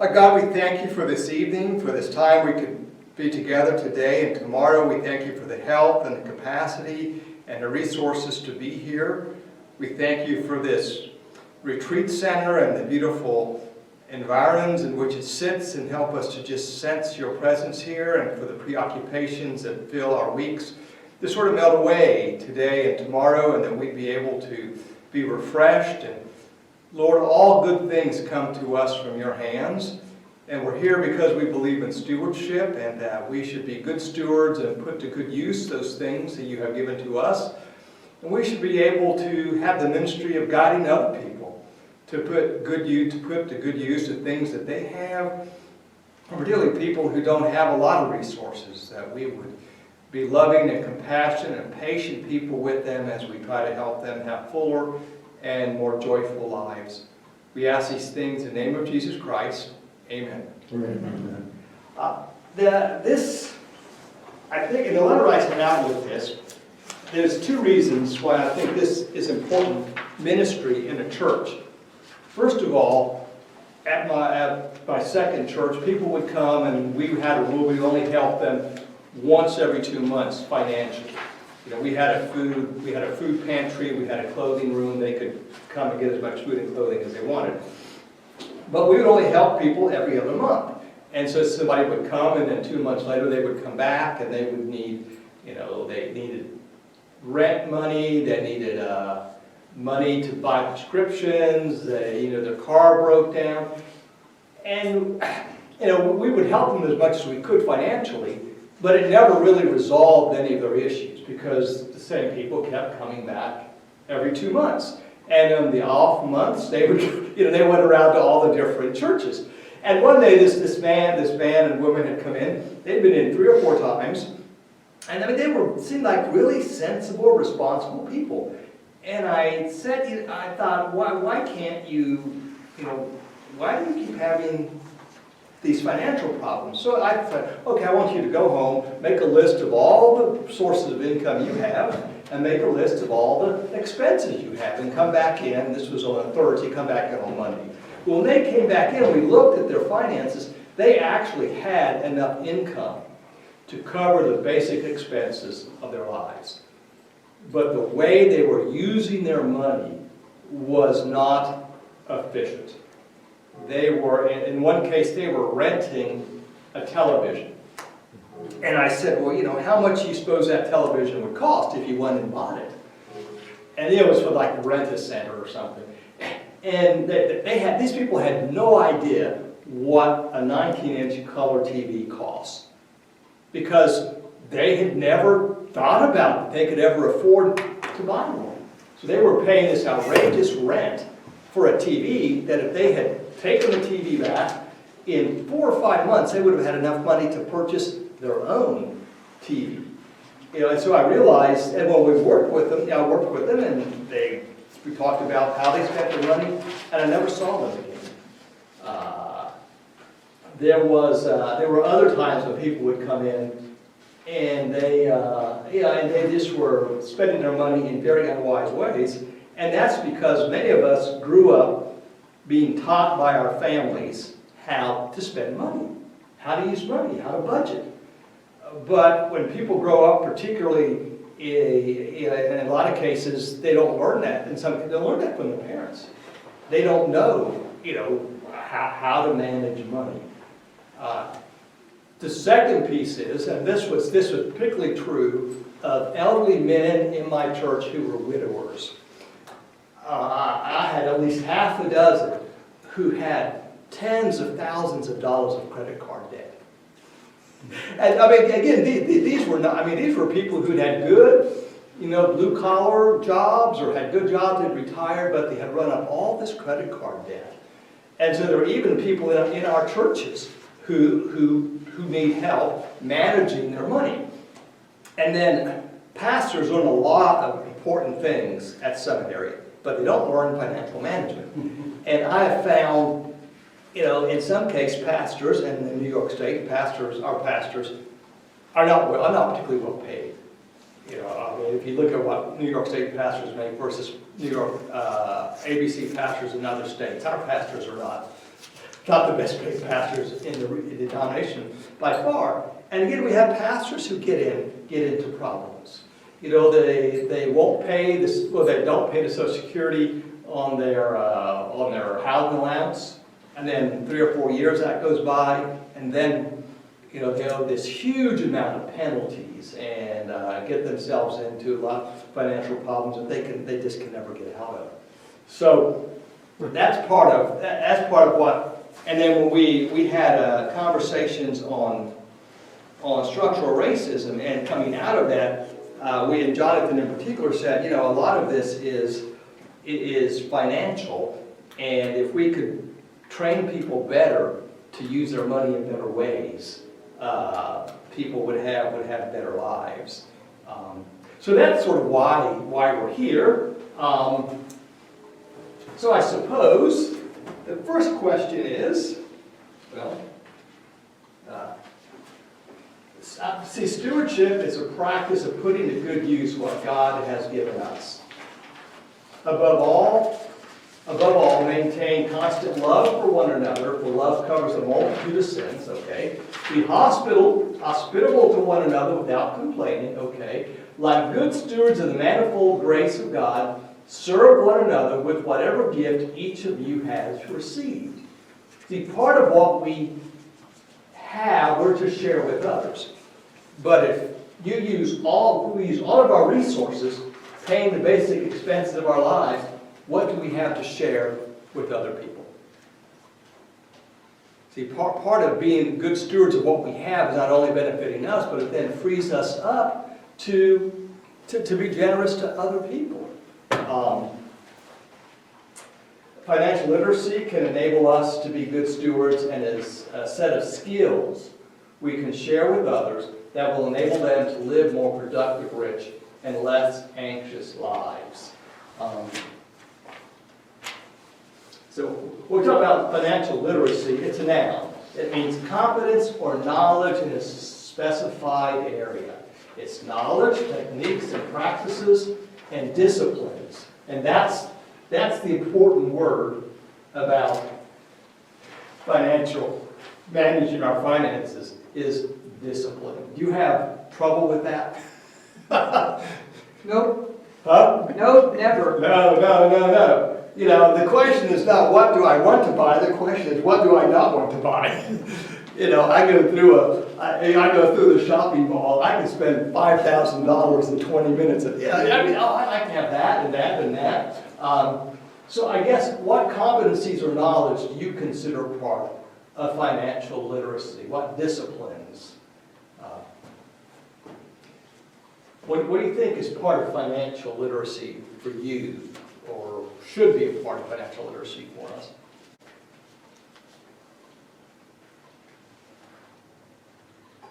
God, we thank you for this evening, for this time we could be together today and tomorrow. We thank you for the health and the capacity and the resources to be here. We thank you for this retreat center and the beautiful environs in which it sits, and help us to just sense your presence here, and for the preoccupations that fill our weeks to sort of melt away today and tomorrow, and that we'd be able to be refreshed. And Lord, all good things come to us from your hands, and we're here because we believe in stewardship, and that we should be good stewards and put to good use those things that you have given to us. And we should be able to have the ministry of guiding other people to put to good use the things that they have, particularly people who don't have a lot of resources, that we would be loving and compassionate and patient people with them as we try to help them have fuller and more joyful lives. We ask these things in the name of Jesus Christ. Amen. Amen. I think in the letter I sent out with this, there's two reasons why I think this is important ministry in a church. First of all, at my second church, people would come, and we had a rule: we only helped them once every 2 months financially. You know, we had a food pantry, we had a clothing room. They could come and get as much food and clothing as they wanted. But we would only help people every other month. And so somebody would come, and then 2 months later they would come back, and they would need, they needed rent money, they needed money to buy prescriptions, their car broke down. And, we would help them as much as we could financially, but it never really resolved any of their issues, because the same people kept coming back every 2 months. And in the off months, they would, they went around to all the different churches. And one day, this man and woman had come in. They'd been in 3 or 4 times, and they seemed like really sensible, responsible people. And I said, I thought, why can't you, why do you keep having these financial problems? So I thought, okay, I want you to go home, make a list of all the sources of income you have, and make a list of all the expenses you have, and come back in. This was on a Thursday, come back in on Monday. Well, when they came back in, we looked at their finances. They actually had enough income to cover the basic expenses of their lives. But the way they were using their money was not efficient. They were, in one case, they were renting a television. And I said, well, how much do you suppose that television would cost if you went and bought it? And it was for like Rent-A-Center or something. And these people had no idea what a 19-inch color TV costs, because they had never thought about it. They could ever afford to buy one. So they were paying this outrageous rent for a TV that if they had taken the TV back, in 4 or 5 months, they would have had enough money to purchase their own TV. And so I realized, and when we worked with them, and we talked about how they spent their money, and I never saw them again. There were other times when people would come in, and they just were spending their money in very unwise ways, and that's because many of us grew up being taught by our families how to spend money, how to use money, how to budget. But when people grow up, particularly in a lot of cases, they don't learn that. In some cases, they learn that from their parents. They don't know, how to manage money. The second piece is, and this was particularly true of elderly men in my church who were widowers. I had at least half a dozen who had tens of thousands of dollars of credit card debt. And again, these were people who'd had good, blue collar jobs, or had good jobs, had retired, but they had run up all this credit card debt. And so there are even people in our churches who need help managing their money. And then pastors learn a lot of important things at seminary, but they don't learn financial management. And I have found, in some cases, pastors, and in New York State, our pastors are not particularly well paid. If you look at what New York State pastors make versus New York ABC pastors in other states, our pastors are not not the best paid pastors in the denomination by far. And again, we have pastors who get into problems. You know, they won't pay this, well, they don't pay the Social Security on their housing allowance, and then 3 or 4 years that goes by, and then, you know, they owe this huge amount of penalties and get themselves into a lot of financial problems that they just can never get out of. So that's part of what. And then when we had conversations on structural racism, and coming out of that, we and Jonathan in particular said, you know, a lot of this is financial, and if we could train people better to use their money in better ways, people would have better lives. So that's sort of why we're here. So I suppose the first question is, well, see, stewardship is a practice of putting to good use what God has given us. Above all, maintain constant love for one another, for love covers a multitude of sins, okay? Be hospitable to one another without complaining, okay? Like good stewards of the manifold grace of God, serve one another with whatever gift each of you has received. See, part of what we have, we're to share with others. But if we use all of our resources, paying the basic expenses of our lives, what do we have to share with other people? See, part of being good stewards of what we have is not only benefiting us, but it then frees us up to be generous to other people. Financial literacy can enable us to be good stewards, and is a set of skills we can share with others that will enable them to live more productive, rich, and less anxious lives. So we'll talk about financial literacy. It's a noun. It means competence or knowledge in a specified area. It's knowledge, techniques, and practices, and disciplines. And that's the important word about managing our finances, is discipline. Do you have trouble with that? Nope. Huh? Nope, never. No. You know, the question is not what do I want to buy, the question is what do I not want to buy? You know, I go through the shopping mall, I can spend $5,000 in 20 minutes. I like to have that and that and that. So I guess what competencies or knowledge do you consider part of financial literacy? What disciplines? What do you think is part of financial literacy for you, or should be a part of financial literacy for us?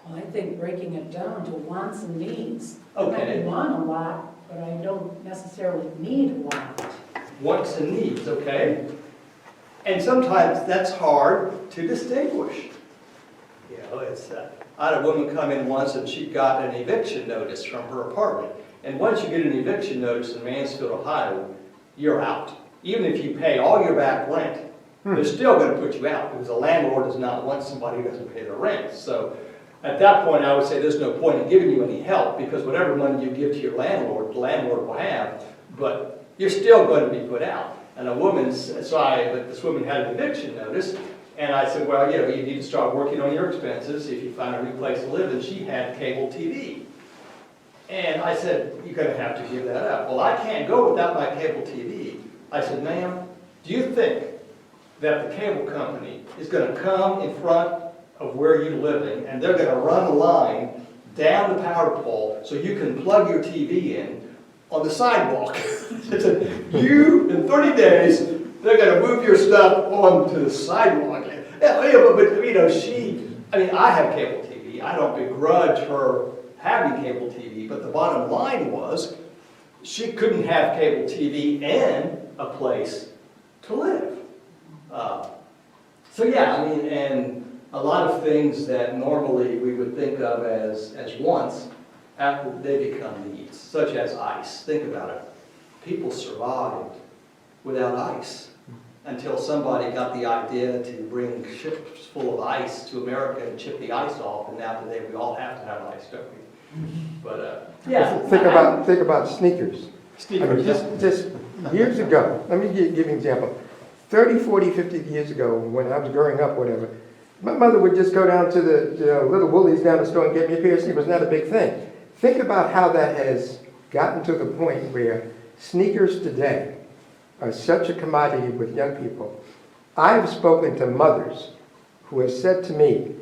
Well, I think breaking it down to wants and needs. Okay. I want a lot, but I don't necessarily need a lot. Wants and needs, okay? And sometimes that's hard to distinguish. You know, I had a woman come in once and she got an eviction notice from her apartment. And once you get an eviction notice in Mansfield, Ohio, you're out. Even if you pay all your back rent, they're still going to put you out because the landlord does not want somebody who doesn't pay their rent. So at that point, I would say there's no point in giving you any help, because whatever money you give to your landlord, the landlord will have, but you're still going to be put out. And this woman had an eviction notice, and I said, well, you know, you need to start working on your expenses if you find a new place to live, and she had cable TV. And I said, you're going to have to give that up. Well, I can't go without my cable TV. I said, ma'am, do you think that the cable company is going to come in front of where you're living, and they're going to run a line down the power pole so you can plug your TV in on the sidewalk? It said, you, in 30 days, they're going to move your stuff onto the sidewalk. Yeah, but you know, I have cable TV. I don't begrudge her having cable TV, but the bottom line was she couldn't have cable TV and a place to live. So yeah, I mean, and a lot of things that normally we would think of as wants, after they become needs, such as ice. Think about it. People survived without ice. until somebody got the idea to bring ships full of ice to America and chip the ice off, and now today we all have to have ice, don't we? But, yeah. Think about sneakers. I mean, Sneakers, just years ago, let me give you an example. 30, 40, 50 years ago, when I was growing up, whatever, my mother would just go down to the little Woolies down the store and get me a pair of sneakers. It was not a big thing. Think about how that has gotten to the point where sneakers today are such a commodity with young people. I've spoken to mothers who have said to me,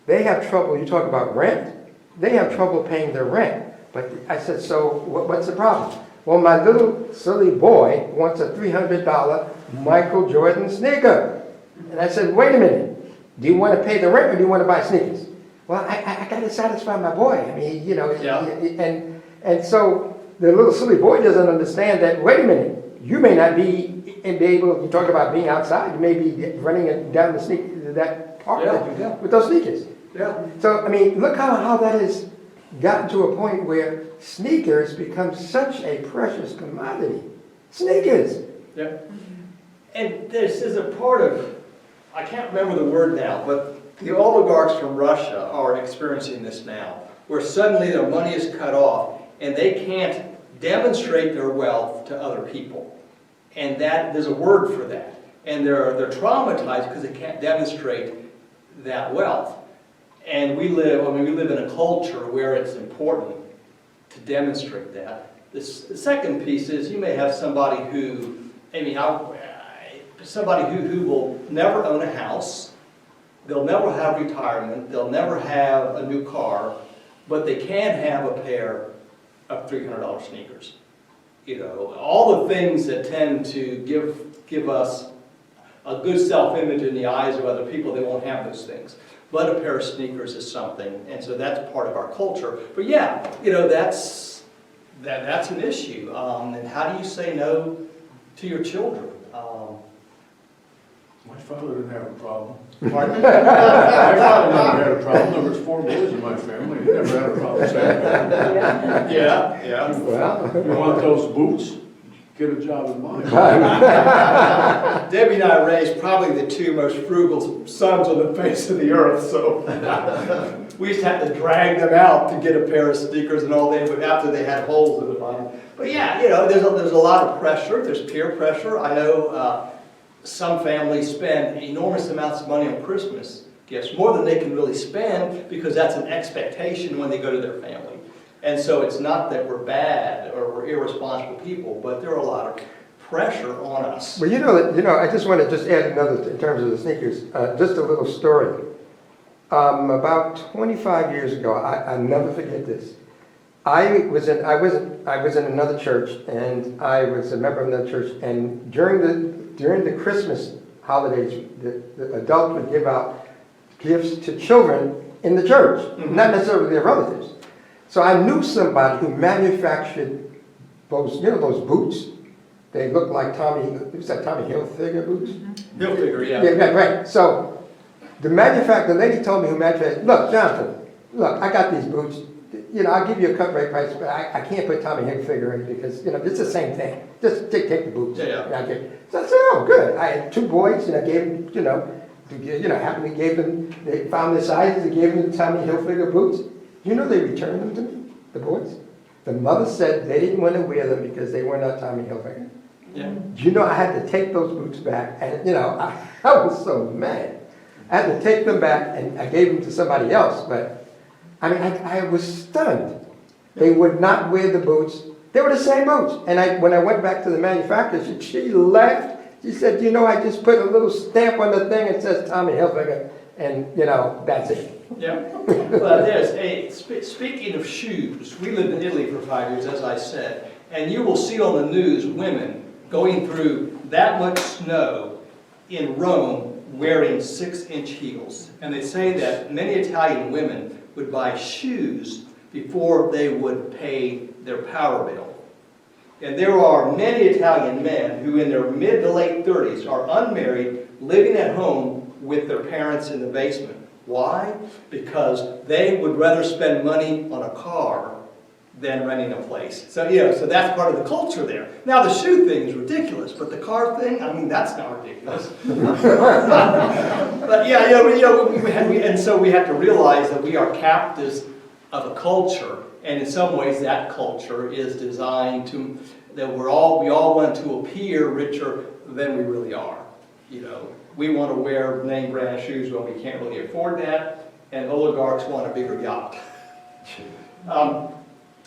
they have trouble, you talk about rent, they have trouble paying their rent. But I said, so what's the problem? Well, my little silly boy wants a $300 Michael Jordan sneaker. And I said, wait a minute, do you want to pay the rent or do you want to buy sneakers? Well, I got to satisfy my boy. I mean, you know, Yeah. and so the little silly boy doesn't understand that, wait a minute, you may not be able, you talk about being outside, you may be running down that park Yeah. with those sneakers. Yeah. So, I mean, look how that has gotten to a point where sneakers become such a precious commodity. Sneakers. Yeah. And this is a part of, I can't remember the word now, but the oligarchs from Russia are experiencing this now, where suddenly their money is cut off and they can't demonstrate their wealth to other people. And that there's a word for that. And they're traumatized because they can't demonstrate that wealth. And we live in a culture where it's important to demonstrate that. The second piece is you may have somebody who, somebody who will never own a house, they'll never have retirement, they'll never have a new car, but they can have a pair of $300 sneakers. You know, all the things that tend to give us a good self-image in the eyes of other people, they won't have those things. But a pair of sneakers is something, and so that's part of our culture. But yeah, you know, that's an issue. And how do you say no to your children? My father didn't have a problem. Pardon? My father never had a problem. There was 4 boys in my family. He never had a problem saying no. Yeah. Well, You want those boots? Get a job in mine. Debbie and I raised probably the 2 most frugal sons on the face of the earth, so we used to have to drag them out to get a pair of sneakers and all that after they had holes in the bottom. But yeah, you know, there's a lot of pressure. There's peer pressure. I know some families spend enormous amounts of money on Christmas gifts, more than they can really spend, because that's an expectation when they go to their family. And so it's not that we're bad or we're irresponsible people, but there are a lot of pressure on us. well, you know, I just want to just add another, in terms of the sneakers, just a little story. About 25 years ago, I'll never forget this. I was in another church, and I was a member of another church, and during the Christmas holidays, the adults would give out gifts to children in the church, not necessarily their relatives. So I knew somebody who manufactured those, you know, those boots. They look like Tommy Hilfiger boots. Hilfiger, yeah. Yeah, right. So the lady told me who manufactured, look, Jonathan, look, I got these boots. You know, I'll give you a cut rate price, but I can't put Tommy Hilfiger in because, you know, it's the same thing. Just take the boots. Yeah. Okay. So I said, oh, good. I had 2 boys, and I gave them, happily gave them, they found their sizes and gave them the Tommy Hilfiger boots. You know, they returned them to me, the boys. The mother said they didn't want to wear them because they were not Tommy Hilfiger. Yeah. Do you know I had to take those boots back? And, you know, I was so mad. I had to take them back, and I gave them to somebody else. But, I mean, I was stunned. They would not wear the boots. They were the same boots. And when I went back to the manufacturer, she laughed. She said, you know, I just put a little stamp on the thing that says Tommy Hilfiger, and, you know, that's it. Yeah. Well, speaking of shoes, we lived in Italy for 5 years, as I said, and you will see on the news women going through that much snow in Rome wearing 6-inch heels. And they say that many Italian women would buy shoes before they would pay their power bill. And there are many Italian men who in their mid to late 30s are unmarried, living at home with their parents in the basement. Why? Because they would rather spend money on a car than renting a place. So, so that's part of the culture there. Now, the shoe thing is ridiculous, but the car thing, I mean, that's not ridiculous. But yeah, and so we have to realize that we are captives of a culture, and in some ways that culture is designed to, that we all want to appear richer than we really are. We want to wear name brand shoes when we can't really afford that, and oligarchs want a bigger yacht.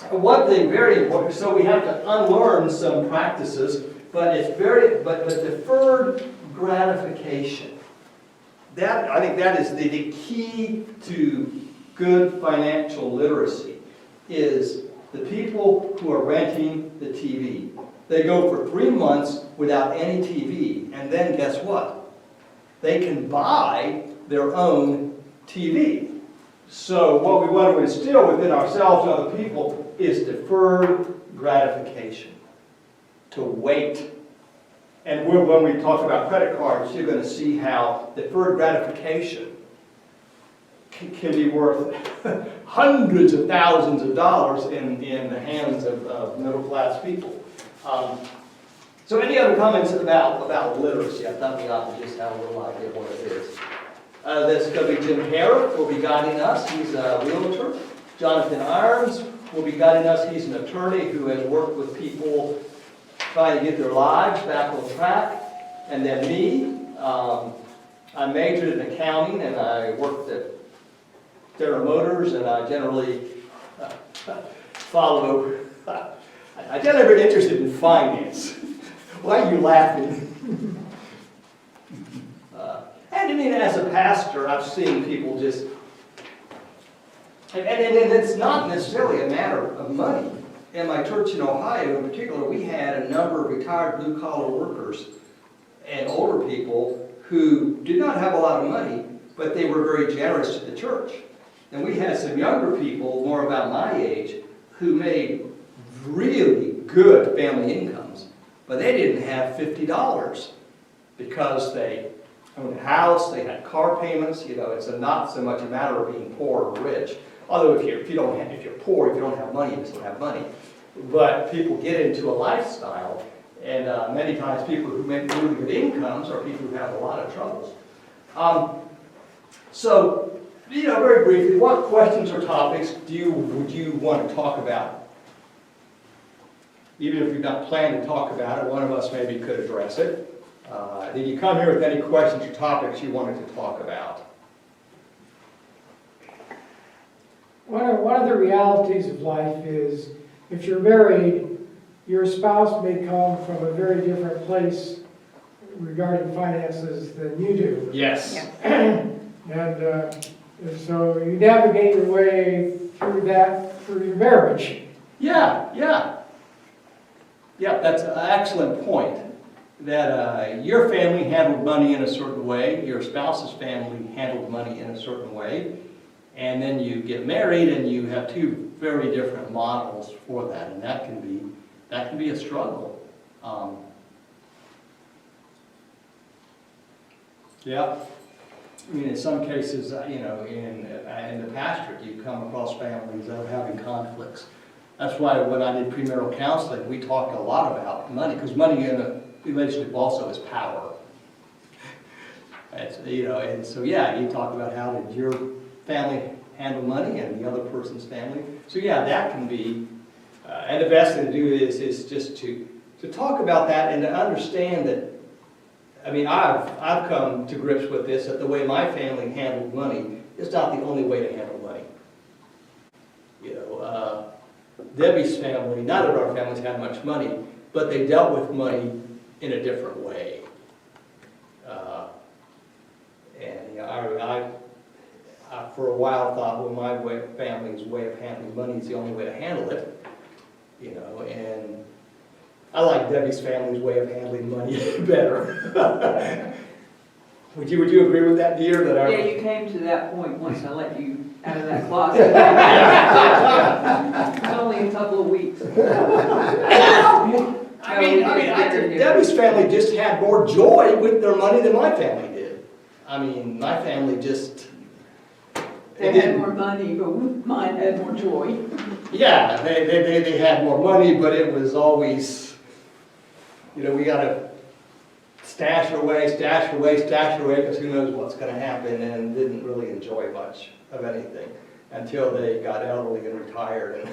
One thing very important, so we have to unlearn some practices, but deferred gratification. I think that is the key to good financial literacy, is the people who are renting the TV. They go for 3 months without any TV, and then guess what? They can buy their own TV. So what we want to instill within ourselves and other people is deferred gratification, to wait. And when we talk about credit cards, you're going to see how deferred gratification can be worth hundreds of thousands of dollars in the hands of middle-class people. So any other comments about literacy? I thought we ought to just have a little idea of what it is. This is going to be Jim Harrop will be guiding us. He's a realtor. Jonathan Irons will be guiding us. He's an attorney who has worked with people trying to get their lives back on track. And then me, I majored in accounting and I worked at General Motors, and I generally follow, I'm generally interested in finance. Why are you laughing? And I mean, as a pastor, I've seen people just, and it's not necessarily a matter of money. In my church in Ohio, in particular, we had a number of retired blue-collar workers and older people who did not have a lot of money, but they were very generous to the church. And we had some younger people, more about my age, who made really good family incomes, but they didn't have $50 because they owned a house, they had car payments. It's not so much a matter of being poor or rich. Although if you're poor, if you don't have money, you still have money. But people get into a lifestyle, and many times people who make really good incomes are people who have a lot of troubles. So, very briefly, what questions or topics would you want to talk about? Even if you're not planning to talk about it, one of us maybe could address it. Did you come here with any questions or topics you wanted to talk about? One of the realities of life is, if you're married, your spouse may come from a very different place regarding finances than you do. Yes. Yeah. And so you navigate your way through that through your marriage. Yeah, that's an excellent point. That your family handled money in a certain way, your spouse's family handled money in a certain way, and then you get married and you have two very different models for that, and that can be a struggle. Yeah. I mean, in some cases, in the pastorate, you come across families that are having conflicts. That's why when I did premarital counseling, we talked a lot about money, because money in a relationship also is power. And so you talk about how did your family handle money and the other person's family. So that can be, and the best thing to do is just to talk about that and to understand that. I mean, I've come to grips with this, that the way my family handled money is not the only way to handle money. Debbie's family, none of our families had much money, but they dealt with money in a different way. I for a while thought, well, my family's way of handling money is the only way to handle it. And I like Debbie's family's way of handling money better. Would you agree with that, dear? Yeah, you came to that point once I let you out of that closet. It was only a couple of weeks. Debbie's family just had more joy with their money than my family did. I mean, my family just, They had more money, but mine had more joy. Yeah, they had more money, but it was always, we gotta stash away, because who knows what's gonna happen, and didn't really enjoy much of anything until they got elderly and retired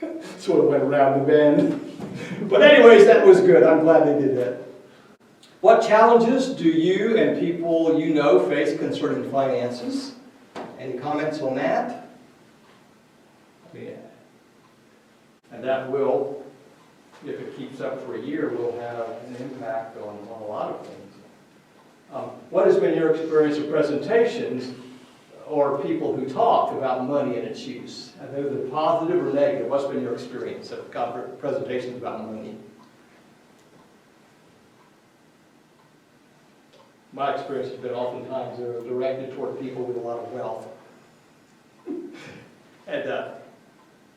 and sort of went around the bend. But anyways, that was good. I'm glad they did that. What challenges do you and people you know face concerning finances? Any comments on that? Yeah. And that will, if it keeps up for a year, will have an impact on a lot of things. What has been your experience of presentations or people who talk about money and its use? Whether they're positive or negative, what's been your experience of presentations about money? My experience has been oftentimes they're directed toward people with a lot of wealth. And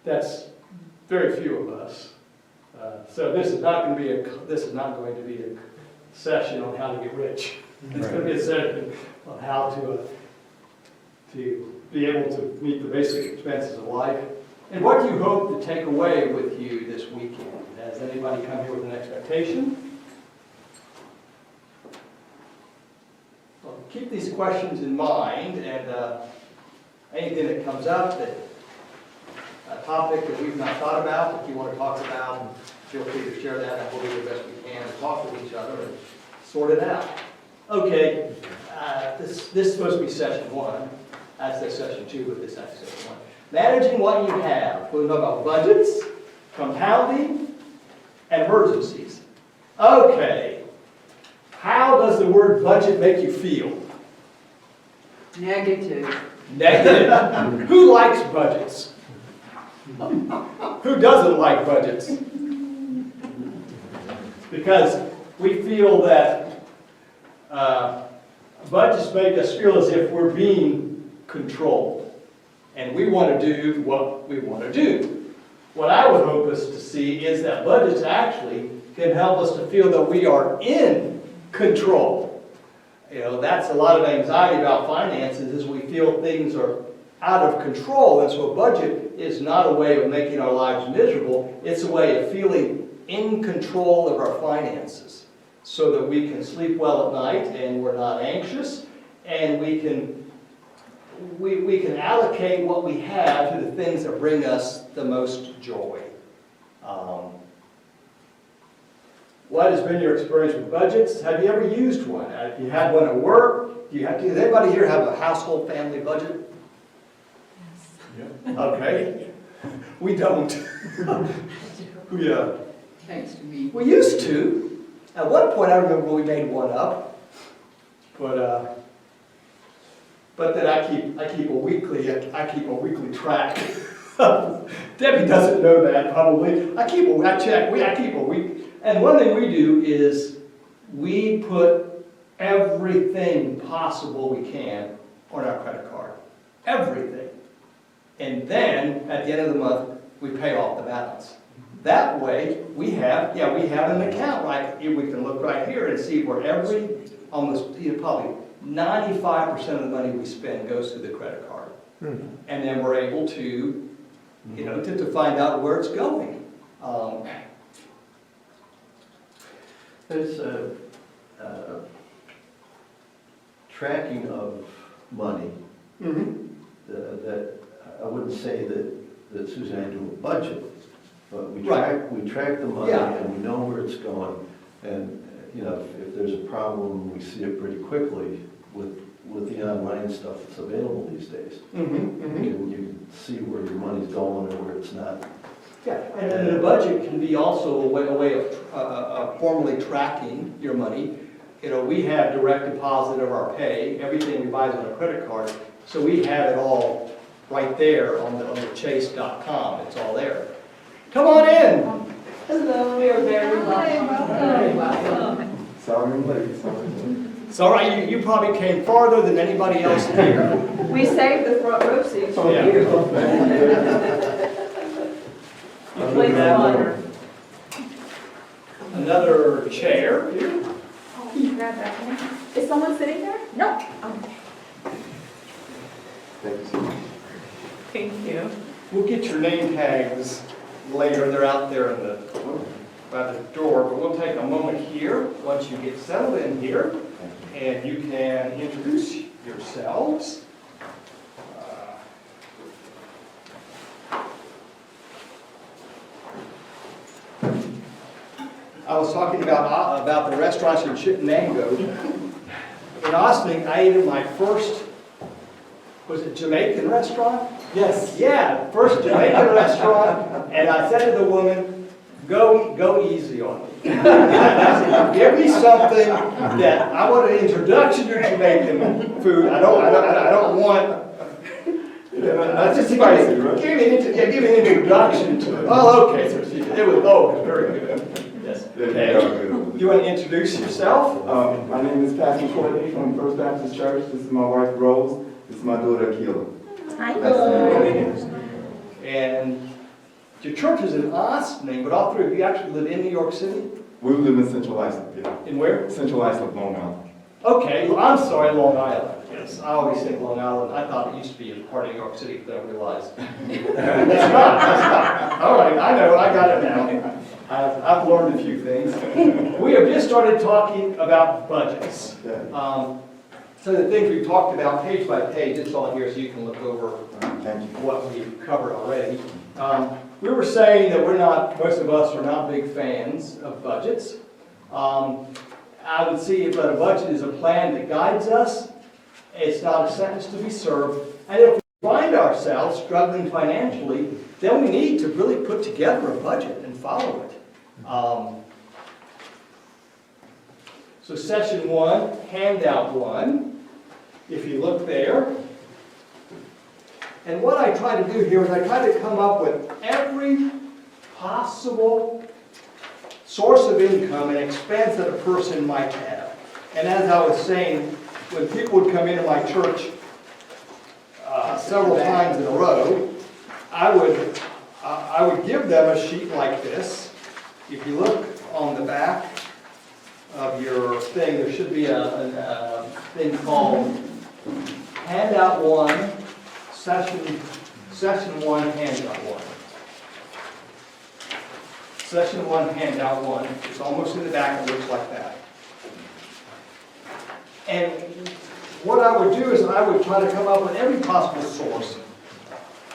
that's very few of us. So this is not going to be a session on how to get rich. It's going to be a session on how to be able to meet the basic expenses of life. And what do you hope to take away with you this weekend? Has anybody come here with an expectation? Well, keep these questions in mind, and anything that comes up, a topic that we've not thought about, that you want to talk about, feel free to share that, and we'll do the best we can to talk with each other and sort it out. Okay, this is supposed to be session 1. I'd say session 2, but this is session 1. Managing what you have. We'll talk about budgets, compounding, and emergencies. Okay, how does the word budget make you feel? Negative. Negative. Who likes budgets? Who doesn't like budgets? Because we feel that budgets make us feel as if we're being controlled, and we want to do what we want to do. What I would hope us to see is that budgets actually can help us to feel that we are in control. That's a lot of anxiety about finances, is we feel things are out of control, and so a budget is not a way of making our lives miserable, it's a way of feeling in control of our finances, so that we can sleep well at night and we're not anxious, and we can allocate what we have to the things that bring us the most joy. What has been your experience with budgets? Have you ever used one? If you had one at work, does anybody here have a household family budget? Yeah. Okay. We don't. Yeah. Thanks to me. We used to. At one point, I remember we made one up, but then I keep a weekly track. Debbie doesn't know that probably. I keep a week, and one thing we do is we put everything possible we can on our credit card, everything, and then at the end of the month we pay off the balance. That way we have an account, like we can look right here and see where probably 95% of the money we spend goes through the credit card. Mm-hmm. And then we're able to, to find out where it's going. There's a tracking of money that I wouldn't say that Susan and I do a budget, but we track the money and we know where it's going. And if there's a problem, we see it pretty quickly with the online stuff that's available these days. Mm-hmm. You can see where your money's going or where it's not. Yeah, and a budget can be also a way of formally tracking your money. We have direct deposit of our pay, everything we buy is on a credit card, so we have it all right there on the chase.com. It's all there. Come on in. Hello, we are very welcome. Sorry, I'm late. It's all right. You probably came farther than anybody else here. We saved the front row seats for Yeah. you. You played fun. Another chair here. Oh, can you grab that one? Is someone sitting there? No. Okay. Thank you so much. Thank you. We'll get your name tags later, they're out there in by the door, but we'll take a moment here, once you get settled in here, and you can introduce yourselves. I was talking about the restaurants in Chittenango. In Austin, I ate at my first, was it Jamaican restaurant? Yes. Yeah, first Jamaican restaurant, and I said to the woman, go easy on me. I said, give me something that, I want an introduction to Jamaican food. I don't want, just spicy, right? give me an introduction to it. Oh, okay, so it was very good. Yes. Okay. You want to introduce yourself? My name is Pastor Courtney from First Baptist Church. This is my wife Rose. This is my daughter Akila. Hi. And your church is in Austin, but all three of you actually live in New York City? We live in Central Islip, yeah. In where? Central Islip, Long Island. Okay, well, I'm sorry, Long Island. Yes, I always think Long Island. I thought it used to be a part of New York City, but I realized. That's not. All right, I know, I got it now. I've learned a few things. We have just started talking about budgets. So the things we've talked about page by page, it's all here so you can look over Thank you. what we've covered already. We were saying that most of us are not big fans of budgets. I would see if a budget is a plan that guides us. It's not a sentence to be served. And if we find ourselves struggling financially, then we need to really put together a budget and follow it. So session 1, handout 1, if you look there. And what I try to do here is I try to come up with every possible source of income and expense that a person might have. And as I was saying, when people would come into my church several times in a row, I would give them a sheet like this. If you look on the back of your thing, there should be a thing called Handout 1, Session 1, Handout 1. Session 1, Handout 1. It's almost in the back, it looks like that. And what I would do is I would try to come up with every possible source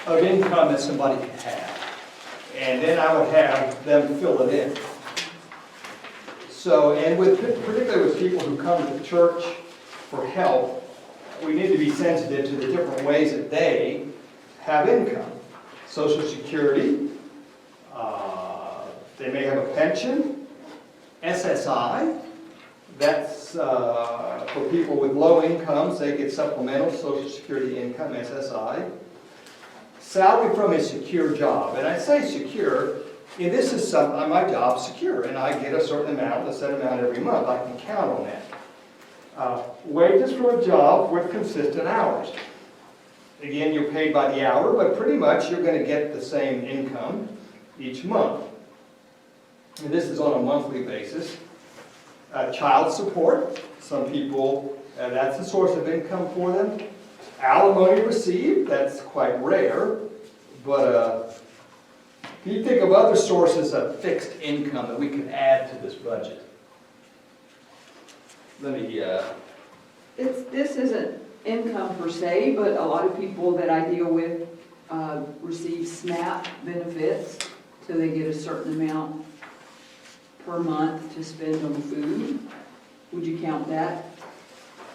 of income that somebody could have. And then I would have them fill it in. So, and particularly with people who come to the church for help, we need to be sensitive to the different ways that they have income. Social Security, they may have a pension, SSI, that's for people with low incomes, they get supplemental Social Security income, SSI. Salary from a secure job, and I say secure, and this is my job secure, and I get a certain amount, a set amount every month, I can count on that. Wages for a job with consistent hours. Again, you're paid by the hour, but pretty much you're going to get the same income each month. And this is on a monthly basis. Child support, some people, that's a source of income for them. Alimony received, that's quite rare, but can you think of other sources of fixed income that we could add to this budget? Let me, This isn't income per se, but a lot of people that I deal with receive SNAP benefits, so they get a certain amount per month to spend on food. Would you count that?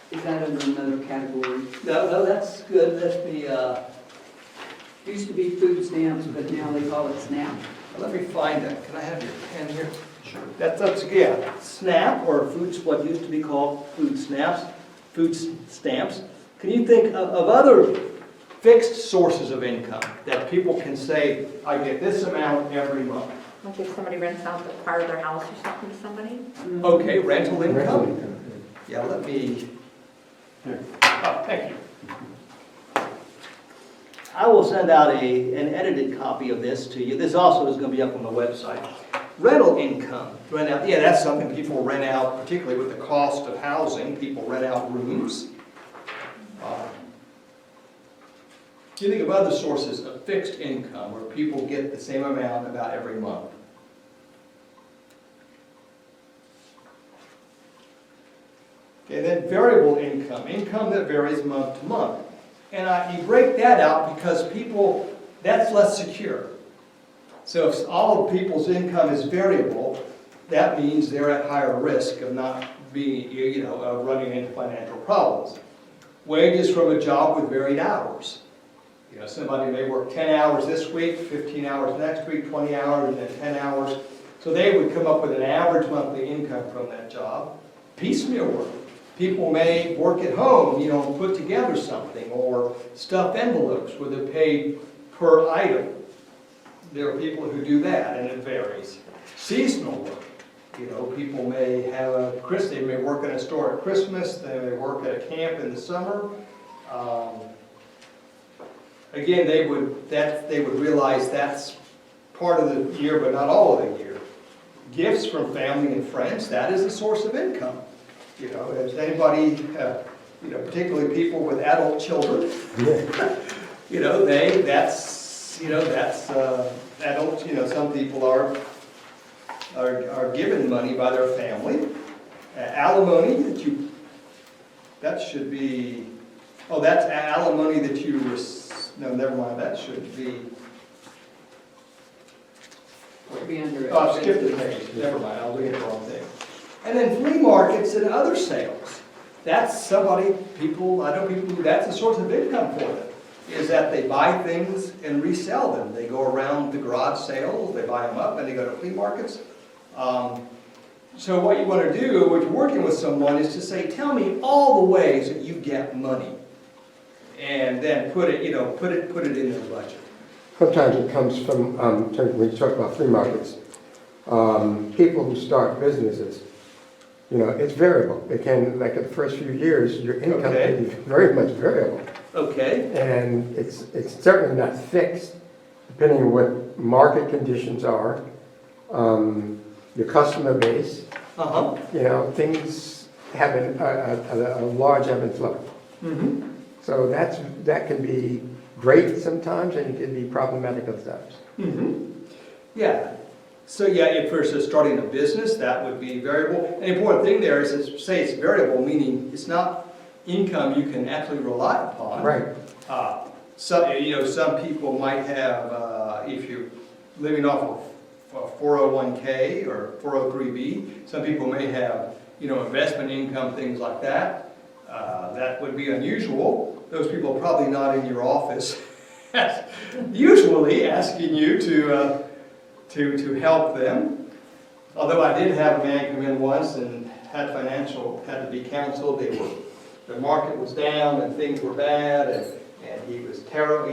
Is that under another category? no, that's good, that's the, Used to be food stamps, but now they call it SNAP. let me find that, can I have your pen here? Sure. That's, yeah, SNAP, or what used to be called food stamps. Can you think of other fixed sources of income that people can say, I get this amount every month? Like if somebody rents out the part of their house or something to somebody? Okay, rental income? Yeah, let me, oh, thank you. I will send out an edited copy of this to you. This also is going to be up on the website. Rental income, rent out, yeah, that's something people rent out, particularly with the cost of housing, people rent out rooms. You think of other sources of fixed income where people get the same amount about every month. Okay, then variable income, income that varies month to month. And you break that out because people, that's less secure. So if all of people's income is variable, that means they're at higher risk of not being, of running into financial problems. Wages from a job with varied hours. Somebody may work 10 hours this week, 15 hours next week, 20 hours, and then 10 hours. So they would come up with an average monthly income from that job. Piecemeal work. People may work at home, put together something, or stuff envelopes where they're paid per item. There are people who do that, and it varies. Seasonal work. People may have they may work in a store at Christmas, they may work at a camp in the summer. Again, they would realize that's part of the year, but not all of the year. Gifts from family and friends, that is a source of income. Has anybody, particularly people with adult children, that's adult, some people are given money by their family. Alimony that should be, that's alimony that no, never mind, that should be. I skipped the page, never mind, I was looking at the wrong thing. And then flea markets and other sales. That's I know people who, that's a source of income for them, is that they buy things and resell them. They go around the garage sales, they buy them up, and they go to flea markets. So what you want to do when you're working with someone is to say, tell me all the ways that you get money. And then put it in their budget. Sometimes it comes from, when you talk about flea markets, people who start businesses, it's variable. It can, like in the first few years, your income can be very much variable. Okay. And it's certainly not fixed, depending on what market conditions are, your customer base. Things have a large ebb and flow. Mm-hmm. So that can be great sometimes, and it can be problematic at times. Mm-hmm. Yeah. So if you're starting a business, that would be variable. And the important thing there is to say it's variable, meaning it's not income you can actually rely upon. Right. Some people might have, if you're living off of a 401k or 403b, some people may have, investment income, things like that. That would be unusual. Those people are probably not in your office, usually asking you to help them. Although I did have a man come in once and had to be counseled. The market was down and things were bad, and he was terrible.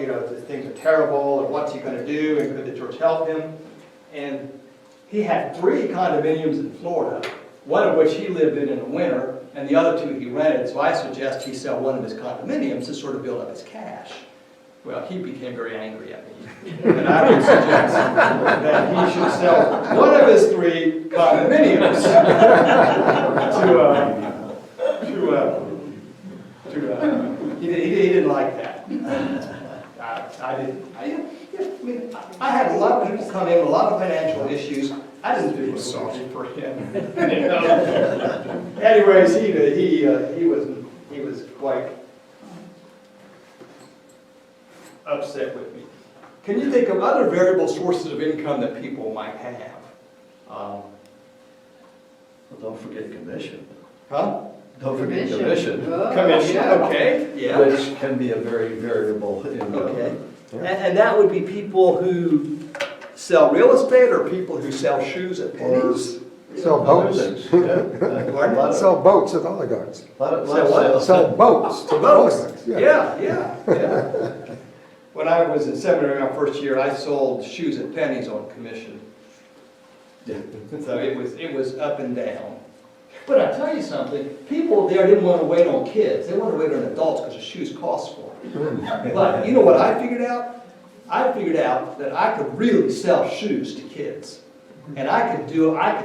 Things are terrible, and what's he going to do? And could the church help him? And he had 3 condominiums in Florida, one of which he lived in the winter, and the other 2 he rented. So I suggest he sell one of his condominiums to sort of build up his cash. Well, he became very angry at me, and I would suggest that he should sell one of his 3 condominiums he didn't like that. I didn't. I had a lot of people come in with a lot of financial issues. I didn't feel sorry for him. Anyways, he was quite upset with me. Can you think of other variable sources of income that people might have? Well, don't forget commission. Huh? Don't forget commission. Commission, okay, yeah. Which can be a very variable income. Okay. And that would be people who sell real estate or people who sell shoes at Penny's? Sell boats. Sell boats at oligarchs. Sell boats to oligarchs. Yeah. When I was in seminary my first year, I sold shoes at Penny's on commission. So it was up and down. But I tell you something, people there didn't want to wait on kids. They wanted to wait on adults because the shoes cost more. But you know what I figured out? I figured out that I could really sell shoes to kids. And I could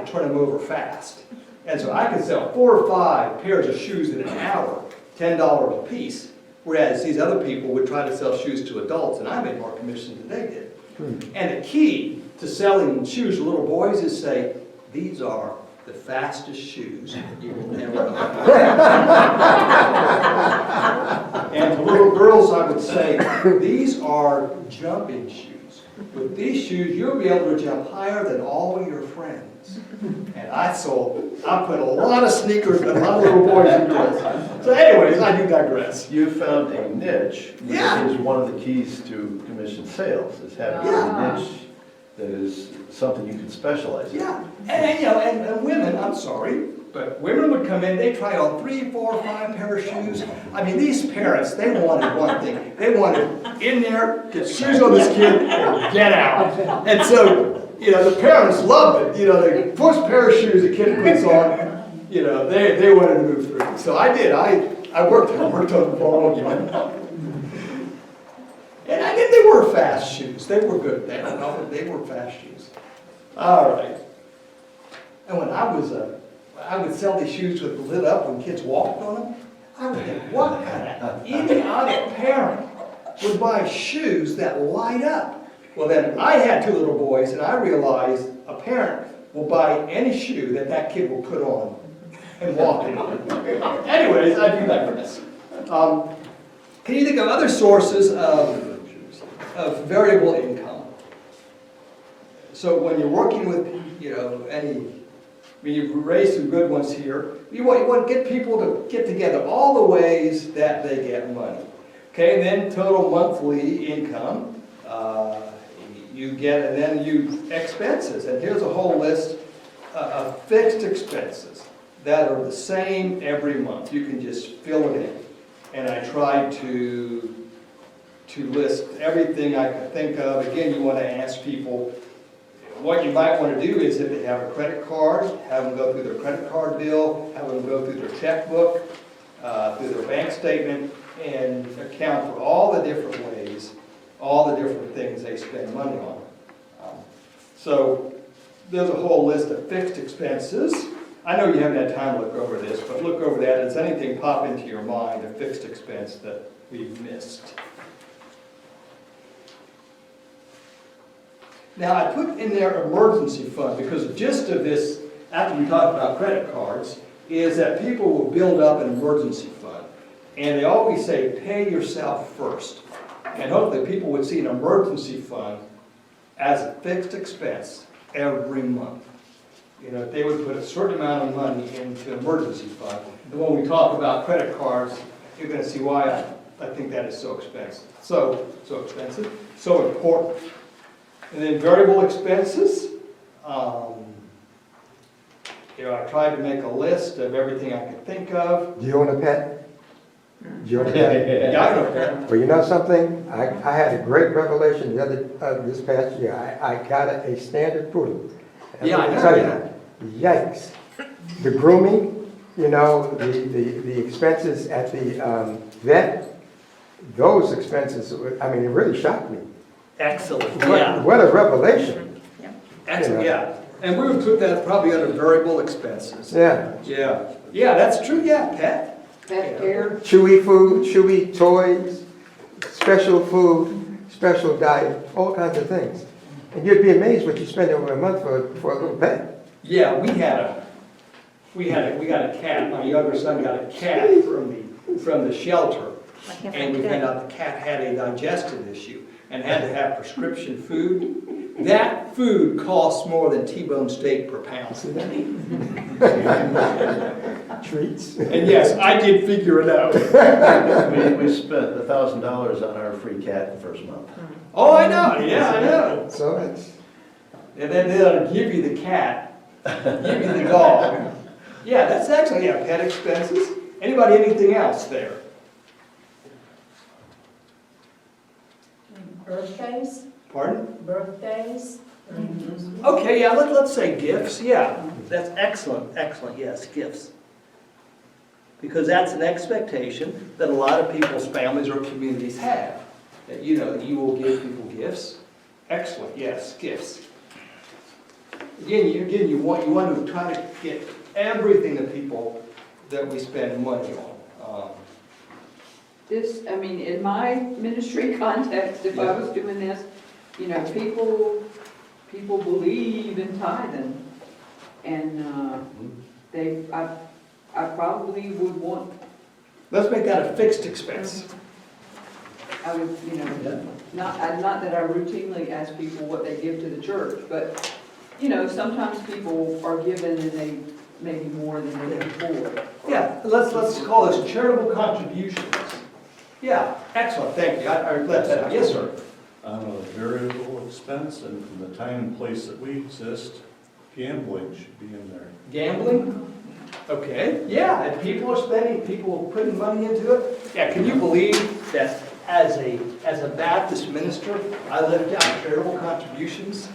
turn them over fast. And so I could sell 4 or 5 pairs of shoes in an hour, $10 a piece. Whereas these other people would try to sell shoes to adults, and I made more commission than they did. And the key to selling shoes to little boys is say, these are the fastest shoes you will ever own. And to little girls, I would say, these are jumping shoes. With these shoes, you'll be able to jump higher than all of your friends. And I put a lot of sneakers and a lot of little boys in girls. So anyways, I do digress. You found a niche, which Yeah. is one of the keys to commission sales, is having Yeah. a niche that is something you can specialize in. Yeah, and you know, and women, I'm sorry, but women would come in, they try on 3, 4, 5 pair of shoes. I mean, these parents, they wanted one thing. They wanted in there, get shoes on this kid, and get out. And so, you know, the parents loved it. You know, the first pair of shoes a kid puts on, you know, they wanted to move through. So I did. I worked on the volume. And I did, they were fast shoes. They were good. They were fast shoes. All right. And when I would sell these shoes with the lid up when kids walked on them. I would think, what kind of idiotic parent would buy shoes that light up? Well, then I had 2 little boys, and I realized a parent will buy any shoe that kid will put on and walk in. Anyways, I do digress. Can you think of other sources of variable income? So when you're working with, you know, you've raised some good ones here. You want to get people to get together all the ways that they get money. Okay, and then total monthly income. You get, and then expenses. And here's a whole list of fixed expenses that are the same every month. You can just fill it in. And I tried to list everything I could think of. Again, you want to ask people, what you might want to do is if they have a credit card, have them go through their credit card bill, have them go through their checkbook, through their bank statement, and account for all the different ways, all the different things they spend money on. So there's a whole list of fixed expenses. I know you haven't had time to look over this, but look over that. Does anything pop into your mind, a fixed expense that we've missed? Now, I put in there emergency fund because the gist of this, after we talk about credit cards, is that people will build up an emergency fund. And they always say, pay yourself first. And hopefully people would see an emergency fund as a fixed expense every month. You know, they would put a certain amount of money into an emergency fund. And when we talk about credit cards, you're going to see why I think that is so expensive. So expensive, so important. And then variable expenses. You know, I tried to make a list of everything I could think of. Do you own a pet? Do you own a pet? Yeah, I know that. Well, you know something? I had a great revelation this past year. I got a standard poodle. And Yeah, let me I know, tell yeah. you, yikes. The grooming, you know, the expenses at the vet, those expenses, I mean, it really shocked me. Excellent, yeah. What a revelation. Excellent, yeah. And we would put that probably under variable expenses. Yeah. Yeah. Yeah, that's true, yeah, pet. Pet care. Chewy food, chewy toys, special food, special diet, all kinds of things. And you'd be amazed what you spend over a month for a little pet. Yeah, we got a cat. My younger son got a cat from the shelter. And we found out the cat had a digestive issue and had to have prescription food. That food costs more than T-bone steak per pound. Treats. And yes, I did figure it out. We spent $1,000 on our free cat the first month. Oh, I know, yeah, I know. So it's, And then they'll give you the cat, give you the dog. Yeah, that's actually, yeah, pet expenses. Anybody, anything else there? Birthdays, Pardon? birthdays. Okay, yeah, let's say gifts, yeah. That's excellent, yes, gifts. Because that's an expectation that a lot of people's families or communities have. That, you know, that you will give people gifts. Excellent, yes, gifts. Again, you want to try to get everything to people that we spend money on. this, I mean, in my ministry context, if I was doing this, you know, people believe in tithing. And, I probably would want, Let's make that a fixed expense. I would, you know, not that I routinely ask people what they give to the church, but, you know, sometimes people are given and they maybe more than they can afford. Yeah, let's call this charitable contributions. Yeah, excellent, thank you. I left that out. Yes, sir. On a variable expense, and from the time and place that we exist, gambling should be in there. Gambling? Okay, yeah, and people are spending, people are putting money into it. Yeah, can you believe that as a Baptist minister, I left out charitable contributions?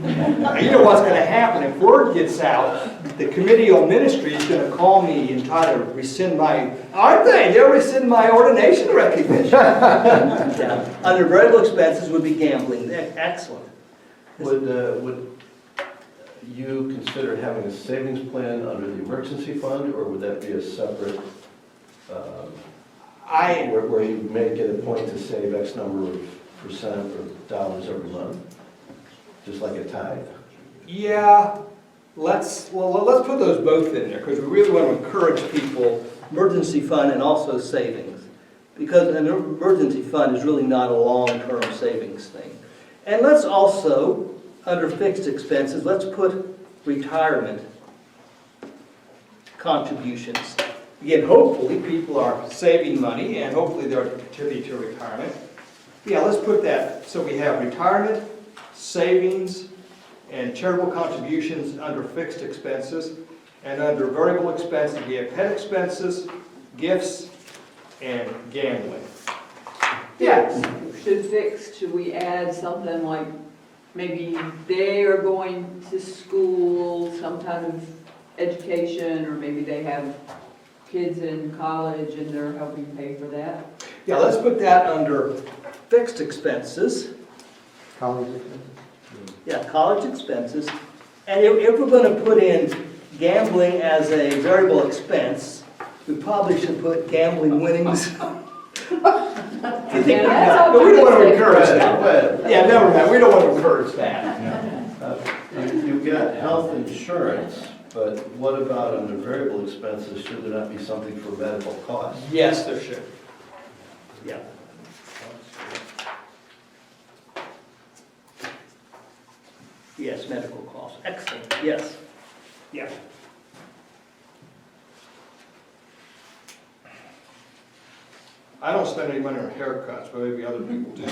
Now, you know what's gonna happen, if word gets out, the Committee on Ministry is gonna call me and try to rescind my, aren't they? They'll rescind my ordination recognition. Yeah. Under variable expenses would be gambling, excellent. Would you consider having a savings plan under the emergency fund, or would that be a separate, where you may get a point to save X number of percent or dollars every month, just like a tithe? Yeah, let's put those both in there, because we really want to encourage people, emergency fund and also savings. Because an emergency fund is really not a long-term savings thing. And let's also, under fixed expenses, let's put retirement contributions. Again, hopefully people are saving money and hopefully they're contributing to retirement. Yeah, let's put that, so we have retirement, savings, and charitable contributions under fixed expenses. And under variable expenses, we have pet expenses, gifts, and gambling. Yes. Should we add something like, maybe they are going to school, some kind of education, or maybe they have kids in college and they're helping pay for that? Yeah, let's put that under fixed expenses. College expenses. Yeah, college expenses. And if we're going to put in gambling as a variable expense, we probably should put gambling winnings. I think Yeah, we don't want to encourage that. But Yeah, never mind, we don't want to encourage that. you've got health insurance, but what about under variable expenses? Should there not be something for medical costs? Yes, there should. Yeah. Yes, medical costs, excellent, yes. Yeah. I don't spend any money on haircuts, but maybe other people do.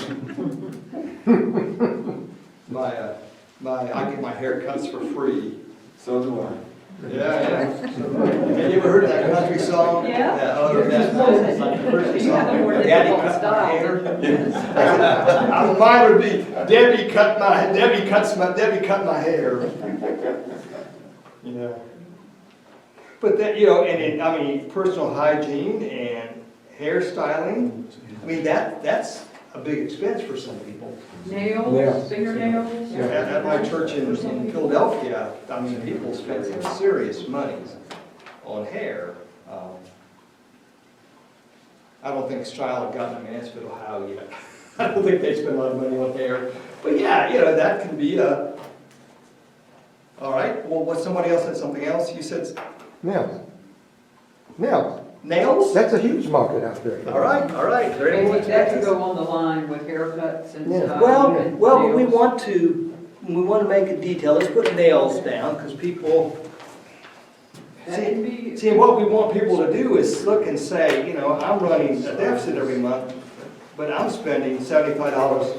I get my haircuts for free. So do I. Yeah. Have you ever heard that country song? Yeah. It's like the Christmas You have a song. more Daddy difficult cut my style. hair. Mine would be Debbie cut my hair. You know. But that, you know, I mean, personal hygiene and hairstyling, I mean, that's a big expense for some people. Nails, fingernails? At my church in Philadelphia, I mean, people spend some serious money on hair. I don't think Style have gotten a Mansfield, Ohio yet. I don't think they spend a lot of money on hair. But yeah, you know, that can be a, all right, well, what, somebody else said something else? You said Nails. Nails. nails? That's a huge market out there. All right, all right. Is there anything That could go on the line with haircuts and Yeah. stuff. Well, and but we nails. want to make it detailed. Let's put nails down, because people, That can be, see, what we want people to do is look and say, you know, I'm running a deficit every month, but I'm spending $75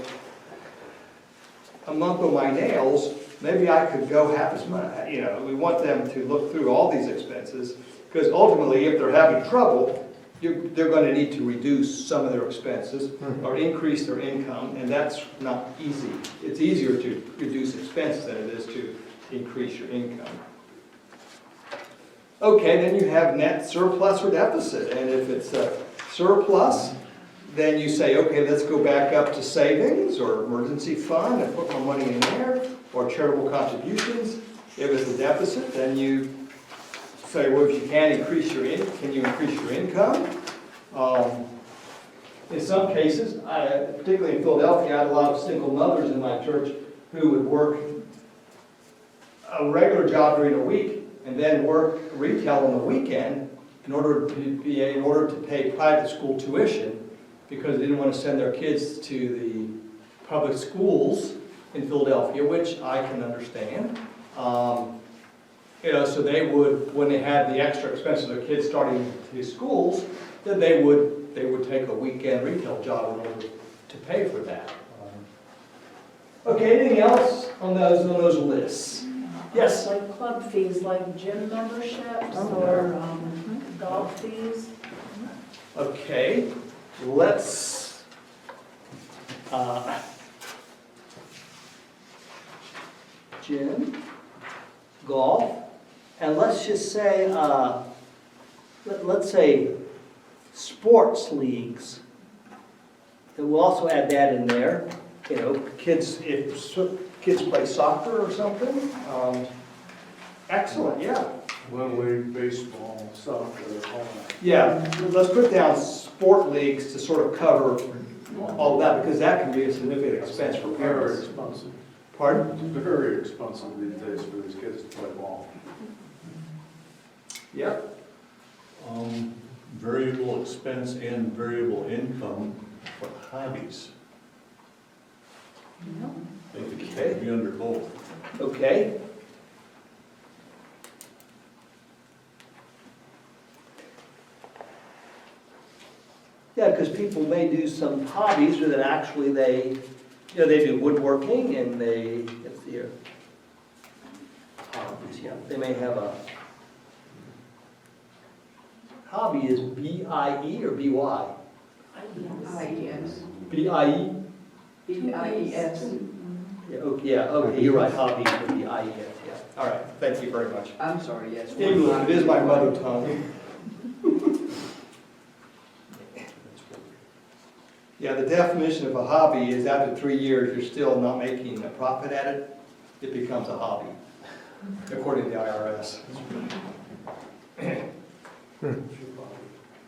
a month on my nails. Maybe I could go half as much, you know. We want them to look through all these expenses, because ultimately, if they're having trouble, they're going to need to reduce some of their expenses or increase their income, and that's not easy. It's easier to reduce expenses than it is to increase your income. Okay, then you have net surplus or deficit, and if it's a surplus, then you say, okay, let's go back up to savings or emergency fund and put more money in there, or charitable contributions. If it's a deficit, then you say, well, if you can increase your can you increase your income? In some cases, particularly in Philadelphia, I had a lot of single mothers in my church who would work a regular job during the week and then work retail on the weekend in order to pay private school tuition, because they didn't want to send their kids to the public schools in Philadelphia, which I can understand. So they would, when they had the extra expenses of their kids starting these schools, then they would take a weekend retail job in order to pay for that. Okay, anything else on those lists? Yes? Like club fees, like gym memberships or golf fees. Okay, let's, gym, golf, and let's just say, let's say sports leagues. And we'll also add that in there, kids, if kids play soccer or something. Excellent, yeah. Little league, baseball, soccer, all that. Yeah, let's put down sport leagues to sort of cover all of that, because that can be a significant expense for Very parents. expensive. Pardon? Very expensive these days for these kids to play ball. Yep. Variable expense and variable income for hobbies. They could be under both. Okay. Yeah, because people may do some hobbies where that actually they do woodworking and let's see here. Hobbies, yeah, they may have a, hobby is B-I-E or B-Y? IES. B-I-E? BIES. Yeah, okay, you're right, hobby would be I-E-S, yeah. All right, thank you very much. I'm sorry, yes. English, it is my mother tongue. Yeah, the definition of a hobby is after 3 years, you're still not making a profit at it, it becomes a hobby, according to the IRS.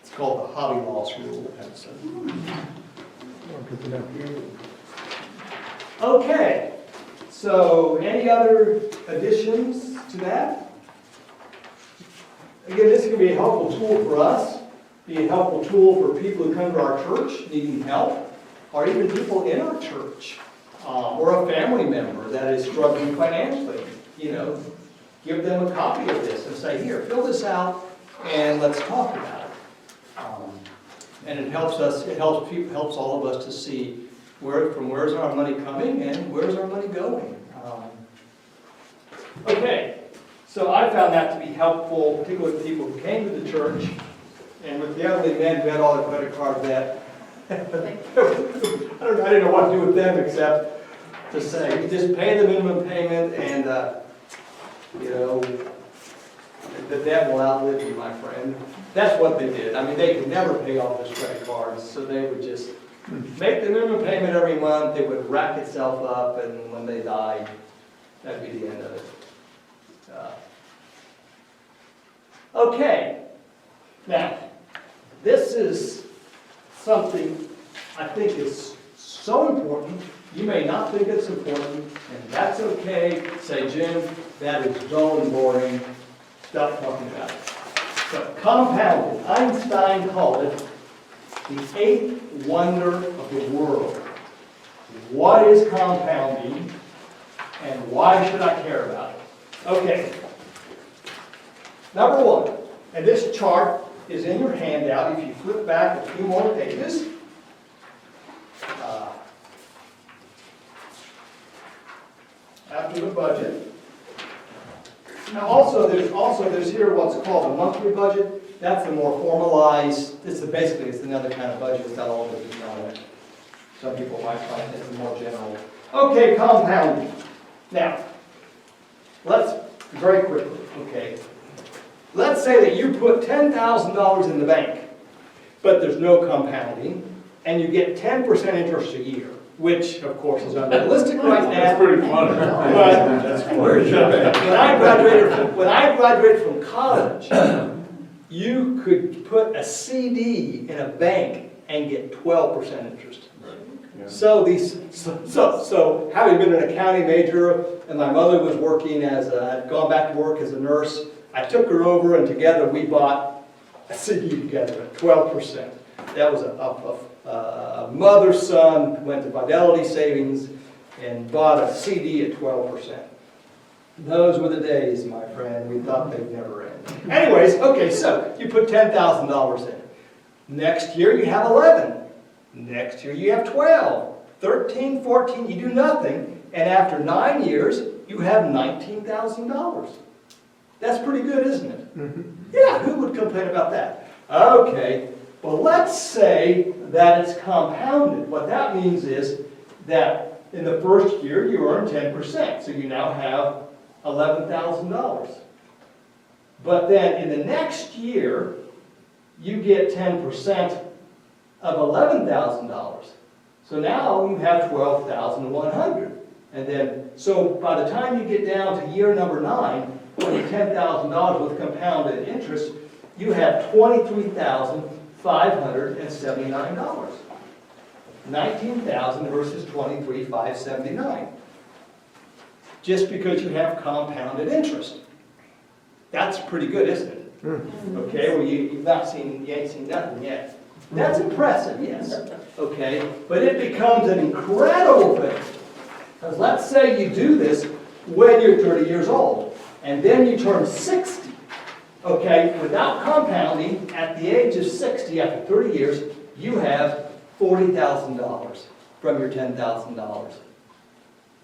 It's called the hobby loss rule. Good to know. Okay, so any other additions to that? Again, this can be a helpful tool for us, be a helpful tool for people who come to our church needing help, or even people in our church, or a family member that is struggling financially. Give them a copy of this and say, here, fill this out and let's talk about it. And it helps all of us to see where's our money coming and where's our money going. Okay, so I found that to be helpful, particularly with people who came to the church, and with the elderly men who had all the credit card debt. I didn't know what to do with them except to say, just pay the minimum payment and, the debt will outlive you, my friend. That's what they did. I mean, they could never pay off those credit cards, so they would just make the minimum payment every month. It would rack itself up, and when they died, that'd be the end of it. Okay. Now, this is something I think is so important. You may not think it's important, and that's okay. Say, Jim, that is dull and boring. Stop talking about it. But compounding, Einstein called it the eighth wonder of the world. What is compounding, and why should I care about it? Okay. Number one, and this chart is in your handout. If you flip back a few more pages, after the budget. Now there's here what's called a monthly budget. That's a more formalized, it's another kind of budget. It's got all the detail in it. Some people might find it more general. Okay, compounding. Now, very quickly, okay. Let's say that you put $10,000 in the bank, but there's no compounding, and you get 10% interest a year, which, of course, is unrealistic right now. That's pretty funny. When I graduated from college, you could put a CD in a bank and get 12% interest. Yeah. So having been an accounting major, and my mother was working had gone back to work as a nurse, I took her over and together we bought a CD together at 12%. That was a mother-son, went to Fidelity Savings and bought a CD at 12%. Those were the days, my friend. We thought they'd never end. Anyways, okay, so you put $10,000 in. Next year you have 11. Next year you have 12. 13, 14, you do nothing. And after 9 years, you have $19,000. That's pretty good, isn't it? Mm-hmm. Yeah, who would complain about that? Okay, well, let's say that it's compounded. What that means is that in the first year you earn 10%, so you now have $11,000. But then in the next year, you get 10% of $11,000. So now you have $12,100. And then, so by the time you get down to year number 9, when you're $10,000 with compounded interest, you have $23,579. 19,000 versus 23,579. Just because you have compounded interest. That's pretty good, isn't it? Okay, well you ain't seen nothing yet. That's impressive, yes. Okay, but it becomes an incredible thing. Because let's say you do this when you're 30 years old, and then you turn 60. Okay, without compounding, at the age of 60, after 30 years, you have $40,000 from your $10,000.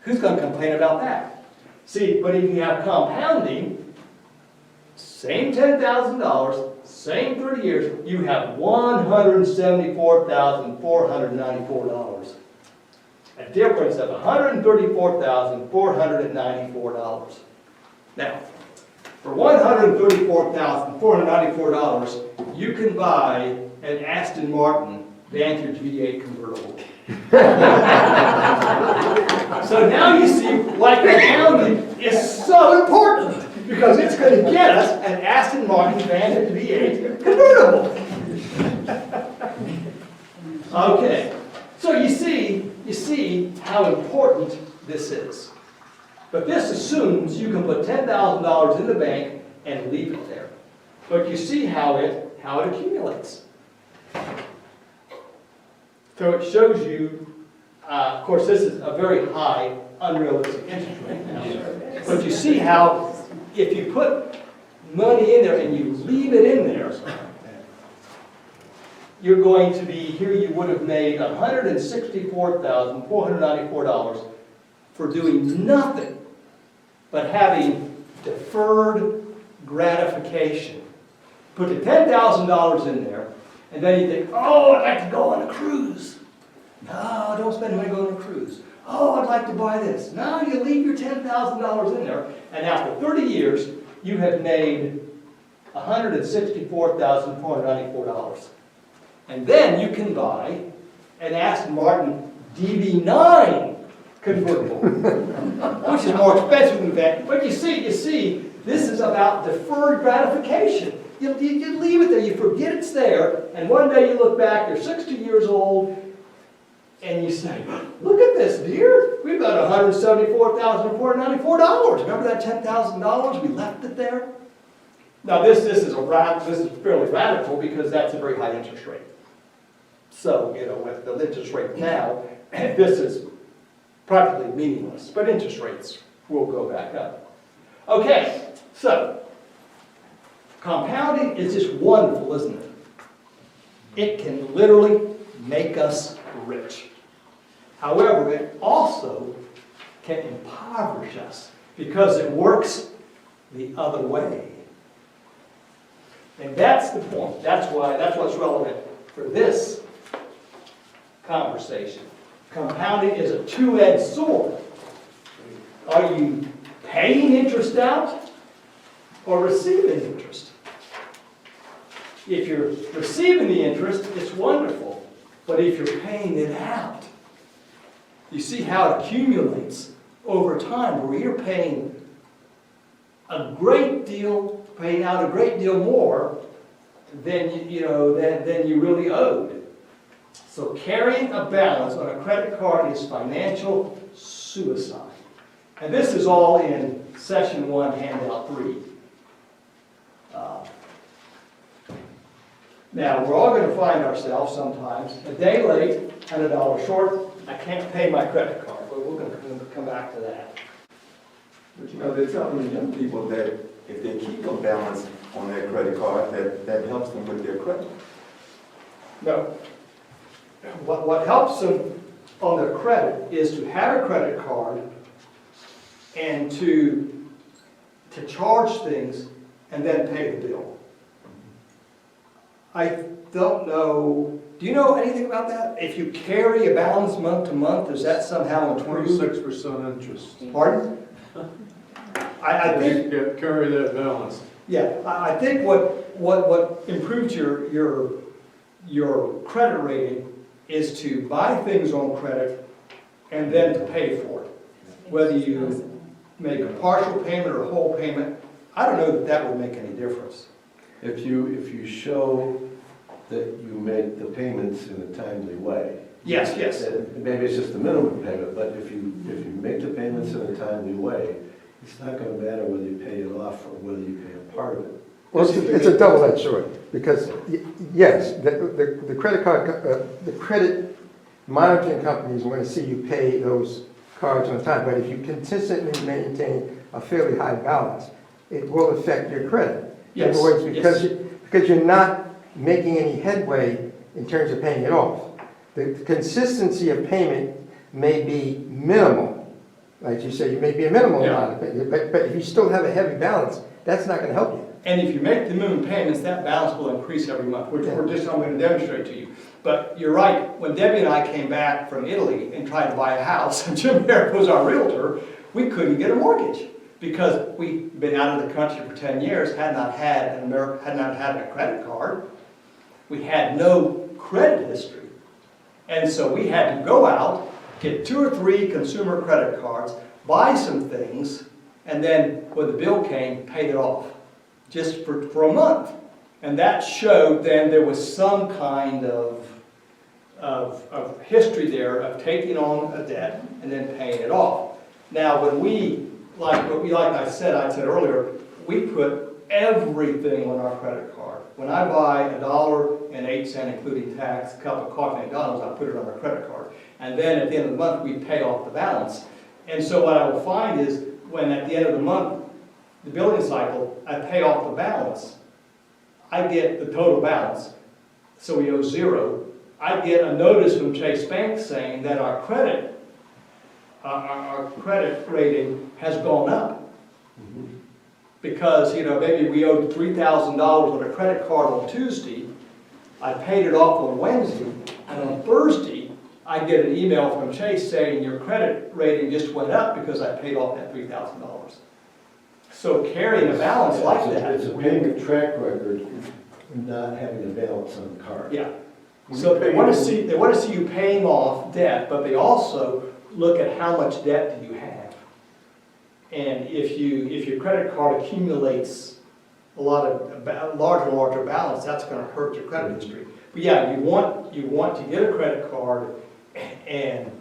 Who's going to complain about that? See, but if you have compounding, same $10,000, same 30 years, you have $174,494. A difference of $134,494. Now, for $134,494, you can buy an Aston Martin Vantage V8 convertible. So now you see why compounding is so important, because it's going to get us an Aston Martin Vantage V8 convertible. Okay, so you see how important this is. But this assumes you can put $10,000 in the bank and leave it there. But you see how it accumulates. So it shows you, of course this is a very high unrealistic interest rate now. But you see how if you put money in there and you leave it in there, you're going to be, here you would have made $164,494 for doing nothing but having deferred gratification. Put the $10,000 in there, and then you think, oh, I'd like to go on a cruise. No, don't spend money going on a cruise. Oh, I'd like to buy this. No, you leave your $10,000 in there, and after 30 years, you have made $164,494. And then you can buy an Aston Martin DB9 convertible, which is more expensive than that. But you see, this is about deferred gratification. You leave it there, you forget it's there, and one day you look back, you're 60 years old, and you say, look at this, dear. We've got $174,494. Remember that $10,000? We left it there? Now this is fairly radical because that's a very high interest rate. So, with the interest rate now, this is practically meaningless, but interest rates will go back up. Okay, so compounding is just wonderful, isn't it? It can literally make us rich. However, it also can impoverish us because it works the other way. And that's the point. That's what's relevant for this conversation. Compounding is a two-edged sword. Are you paying interest out or receiving interest? If you're receiving the interest, it's wonderful. But if you're paying it out, you see how it accumulates over time, where you're paying out a great deal more than you really owed. So carrying a balance on a credit card is financial suicide. And this is all in Section 1, Handout 3. Now, we're all going to find ourselves sometimes a day late and $1 short. I can't pay my credit card, but we're going to come back to that. But you know, they're telling the young people that if they keep a balance on their credit card, that helps them with their credit. No. What helps them on their credit is to have a credit card and to charge things and then pay the bill. I don't know, do you know anything about that? If you carry a balance month to month, does that somehow improve? 26% interest. Pardon? I think, You carry that balance. yeah, I think what improves your credit rating is to buy things on credit and then to pay for it. Whether you make a partial payment or a whole payment, I don't know that would make any difference. If you show that you make the payments in a timely way. Yes, yes. Maybe it's just the minimum payment, but if you make the payments in a timely way, it's not gonna matter whether you pay it off or whether you pay a part of it. Well, it's a double-edged sword, because yes, the credit card, the credit monitoring companies want to see you pay those cards on time, but if you consistently maintain a fairly high balance, it will affect your credit. Yes, In other words, because you're not making any headway in terms of paying it off. The consistency of payment may be minimal, like you say, you may be a minimal amount of payment, but if you still have a heavy balance, that's not going to help you. And if you make the minimum payments, that balance will increase every month, which I'm going to demonstrate to you. But you're right, when Debbie and I came back from Italy and tried to buy a house, and Jim Merrick was our realtor, we couldn't get a mortgage because we'd been out of the country for 10 years, had not had a credit card. We had no credit history. And so we had to go out, get 2 or 3 consumer credit cards, buy some things, and then when the bill came, paid it off. Just for a month. And that showed then there was some kind of history there of taking on a debt and then paying it off. Now when like I said earlier, we put everything on our credit card. When I buy $1.08, including tax, a cup of coffee at McDonald's, I put it on our credit card. And then at the end of the month, we pay off the balance. And so what I will find is when at the end of the month, the billing cycle, I pay off the balance. I get the total balance, so we owe 0. I get a notice from Chase Bank saying that our credit rating has gone up. Because, maybe we owed $3,000 on a credit card on Tuesday, I paid it off on Wednesday, and on Thursday, I get an email from Chase saying your credit rating just went up because I paid off that $3,000. So carrying a balance like that. It's a payment track record, not having a balance on the card. Yeah. So they want to see you paying off debt, but they also look at how much debt do you have. And if your credit card accumulates a larger and larger balance, that's going to hurt your credit history. But yeah, you want to get a credit card and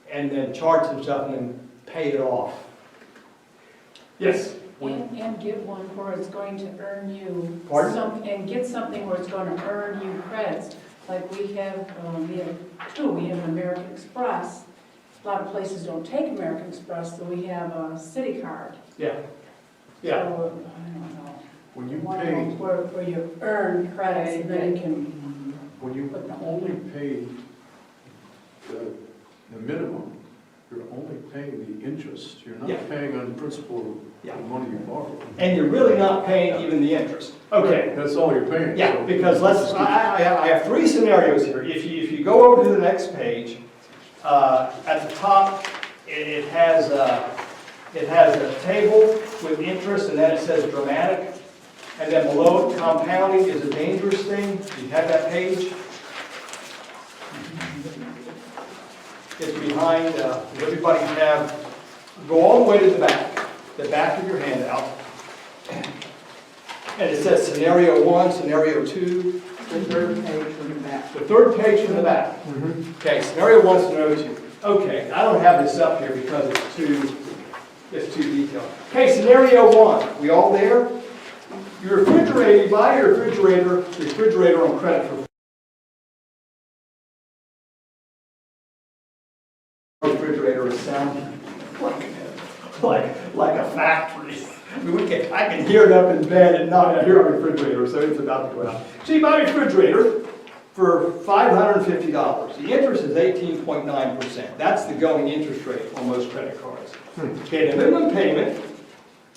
then charge some stuff and then pay it off. Yes. And get one where it's going to earn you Pardon? and get something where it's going to earn you credits. Like we have 2. We have an American Express. A lot of places don't take American Express, so we have a city card. Yeah. Yeah. So, I don't know. When you One pay, where you earn credits and then you can when you only pay the minimum, you're only paying the interest. You're not Yeah. paying on principal Yeah. the money you borrow. And you're really not paying even the interest. Okay. That's all you're paying. Yeah, so- because I have 3 scenarios here. If you go over to the next page, at the top, it has a table with interest, and then it says dramatic. And then below it, compounding is a dangerous thing. You have that page. It's behind, everybody go all the way to the back of your handout. And it says scenario 1, scenario 2, The third page from the back. the third page from the back. Okay, scenario 1, scenario 2. Okay, I don't have this up here because it's too detailed. Okay, scenario 1, we all there? Your refrigerator, you buy your refrigerator on credit for refrigerator is sounding like a factory. I mean, I can hear it up in bed at night. I hear our refrigerator, so it's about to go out. So you buy a refrigerator for $550. The interest is 18.9%. That's the going interest rate on most credit cards. Okay, the minimum payment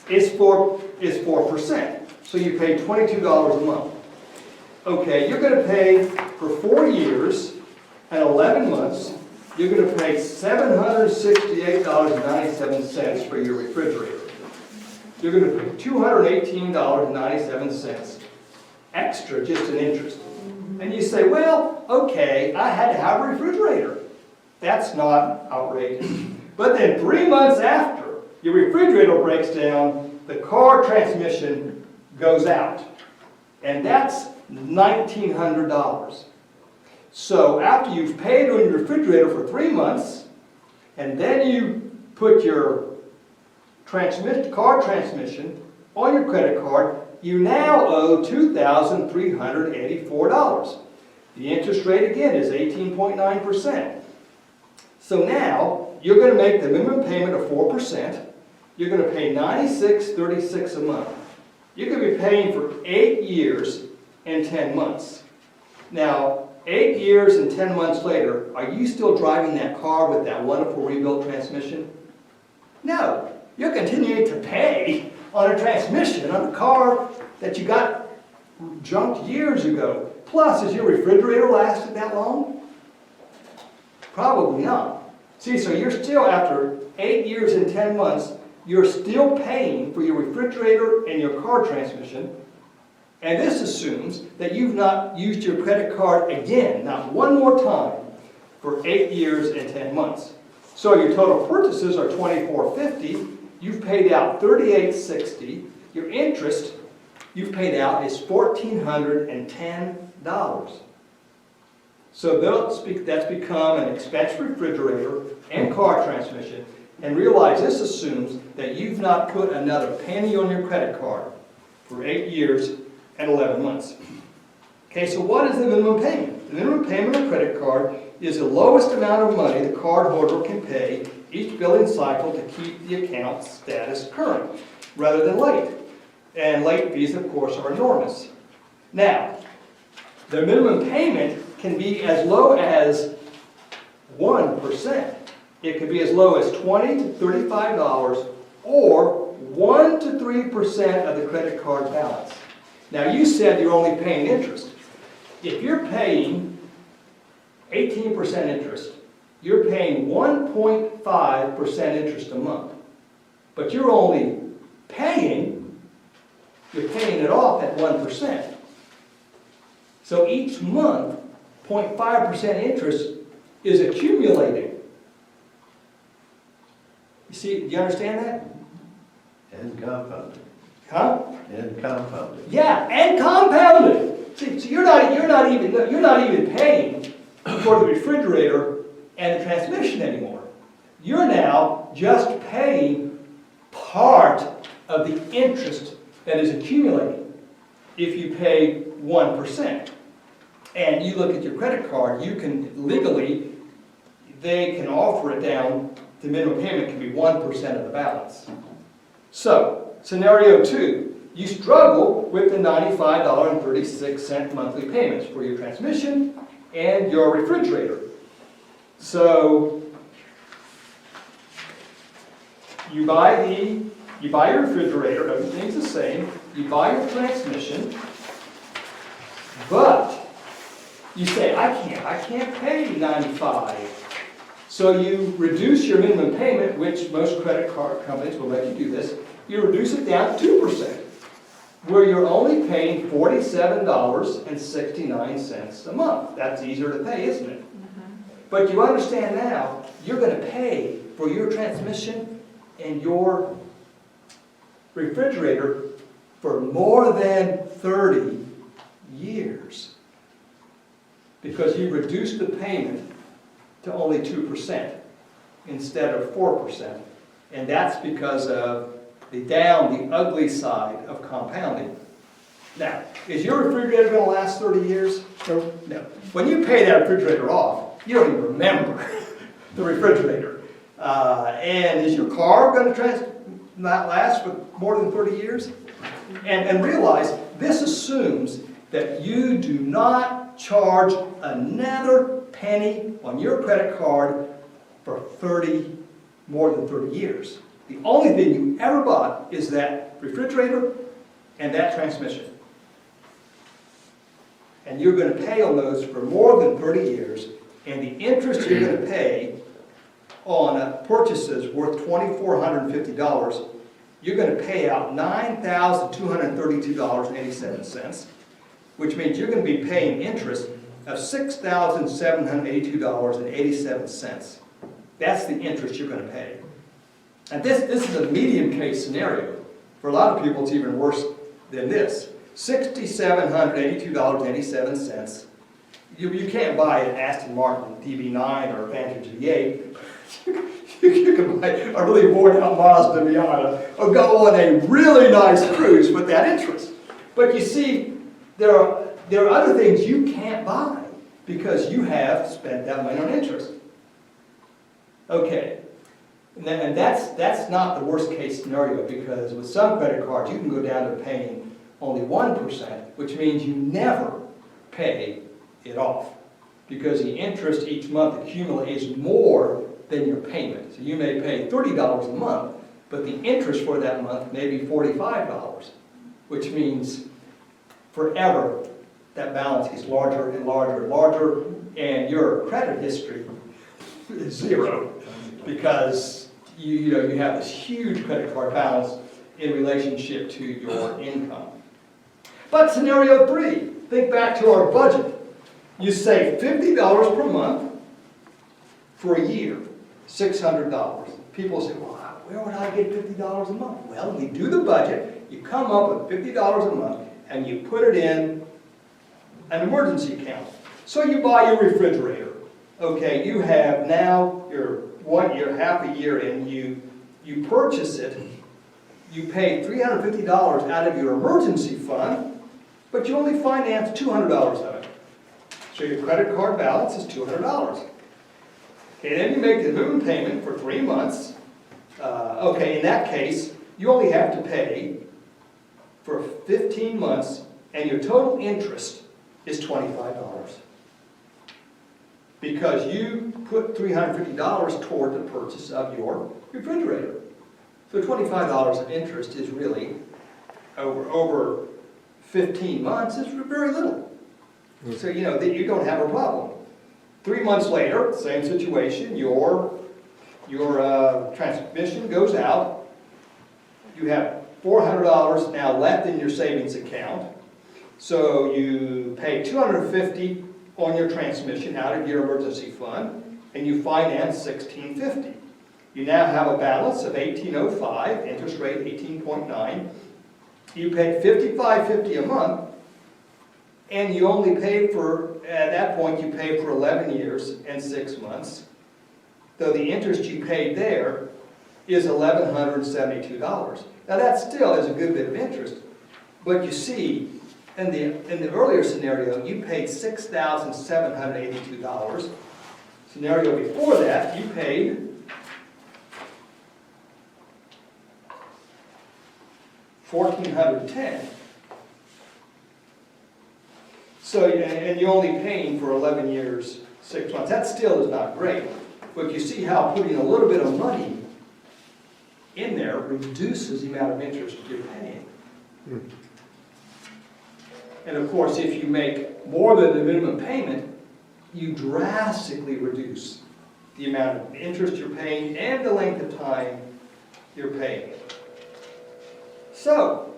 is 4%. So you pay $22 a month. Okay, you're going to pay for 4 years and 11 months. You're going to pay $768.97 for your refrigerator. You're going to pay $218.97 extra just in interest. And you say, well, okay, I had to have a refrigerator. That's not outrageous. But then 3 months after your refrigerator breaks down, the car transmission goes out. And that's $1,900. So after you've paid on your refrigerator for 3 months, and then you put your car transmission on your credit card, you now owe $2,384. The interest rate again is 18.9%. So now you're going to make the minimum payment of 4%. You're going to pay $96.36 a month. You're going to be paying for 8 years and 10 months. Now, 8 years and 10 months later, are you still driving that car with that wonderful rebuilt transmission? No. You're continuing to pay on a transmission on a car that you got junked years ago. Plus, has your refrigerator lasted that long? Probably not. See, so you're still, after 8 years and 10 months, you're still paying for your refrigerator and your car transmission. And this assumes that you've not used your credit card again, not one more time, for 8 years and 10 months. So your total purchases are $2,450. You've paid out $38.60. Your interest you've paid out is $1,410. So that's become an expense refrigerator and car transmission. And realize this assumes that you've not put another penny on your credit card for 8 years and 11 months. Okay, so what is the minimum payment? The minimum payment on a credit card is the lowest amount of money the cardholder can pay each billing cycle to keep the account status current, rather than late. And late fees, of course, are enormous. Now, the minimum payment can be as low as 1%. It could be as low as $20 to $35 or 1 to 3% of the credit card balance. Now, you said you're only paying interest. If you're paying 18% interest, you're paying 1.5% interest a month. But you're only paying it off at 1%. So each month, 0.5% interest is accumulating. You see, do you understand that? And compounded. Huh? And compounded. Yeah, and compounded. See, so you're not even paying for the refrigerator and the transmission anymore. You're now just paying part of the interest that is accumulating if you pay 1%. And you look at your credit card, you can legally, they can offer it down, the minimum payment can be 1% of the balance. So, scenario 2, you struggle with the $95.36 monthly payments for your transmission and your refrigerator. So, you buy your refrigerator, everything's the same, you buy your transmission, but you say, I can't pay $95. So you reduce your minimum payment, which most credit card companies will let you do this. You reduce it down to 2%, where you're only paying $47.69 a month. That's easier to pay, isn't it? But you understand now, you're going to pay for your transmission and your refrigerator for more than 30 years. Because you reduced the payment to only 2% instead of 4%. And that's because of the ugly side of compounding. Now, is your refrigerator going to last 30 years? No. When you pay that refrigerator off, you don't even remember the refrigerator. And is your car going to not last for more than 30 years? And realize this assumes that you do not charge another penny on your credit card for more than 30 years. The only thing you ever bought is that refrigerator and that transmission. And you're going to pay on those for more than 30 years, and the interest you're going to pay on purchases worth $2,450, you're going to pay out $9,232.87, which means you're going to be paying interest of $6,782.87. That's the interest you're going to pay. And this is a medium case scenario. For a lot of people, it's even worse than this. $6,782.87. You can't buy an Aston Martin DB9 or a Vantage V8. You can buy a really worn out Mazda Miata or go on a really nice cruise with that interest. But you see, there are other things you can't buy because you have spent that money on interest. Okay, and that's not the worst case scenario, because with some credit cards you can go down to paying only 1%, which means you never pay it off, because the interest each month accumulates is more than your payment. So you may pay $30 a month, but the interest for that month may be $45, which means forever that balance gets larger and larger and larger, and your credit history is zero, because you have this huge credit card balance in relationship to your income. But scenario 3, think back to our budget. You save $50 per month for a year, $600. People say, well, where would I get $50 a month? Well, you do the budget, you come up with $50 a month, and you put it in an emergency account. So you buy your refrigerator. Okay, you have now your half a year in, you purchase it, you pay $350 out of your emergency fund, but you only finance $200 of it. So your credit card balance is $200. Okay, then you make the minimum payment for 3 months. Okay, in that case, you only have to pay for 15 months, and your total interest is $25. Because you put $350 toward the purchase of your refrigerator. So $25 of interest is really, over 15 months, is very little. So you don't have a problem. 3 months later, same situation, your transmission goes out. You have $400 now left in your savings account. So you pay $250 on your transmission out of your emergency fund, and you finance $1,650. You now have a balance of $1,805, interest rate 18.9. You pay $55.50 a month, and you only pay for, at that point, you pay for 11 years and 6 months. Though the interest you paid there is $1,172. Now that still is a good bit of interest, but you see, in the earlier scenario, you paid $6,782. Scenario before that, you paid $1,410. So, and you're only paying for 11 years, 6 months. That still is not great, but you see how putting a little bit of money in there reduces the amount of interest you're paying. And of course, if you make more than the minimum payment, you drastically reduce the amount of interest you're paying and the length of time you're paying. So,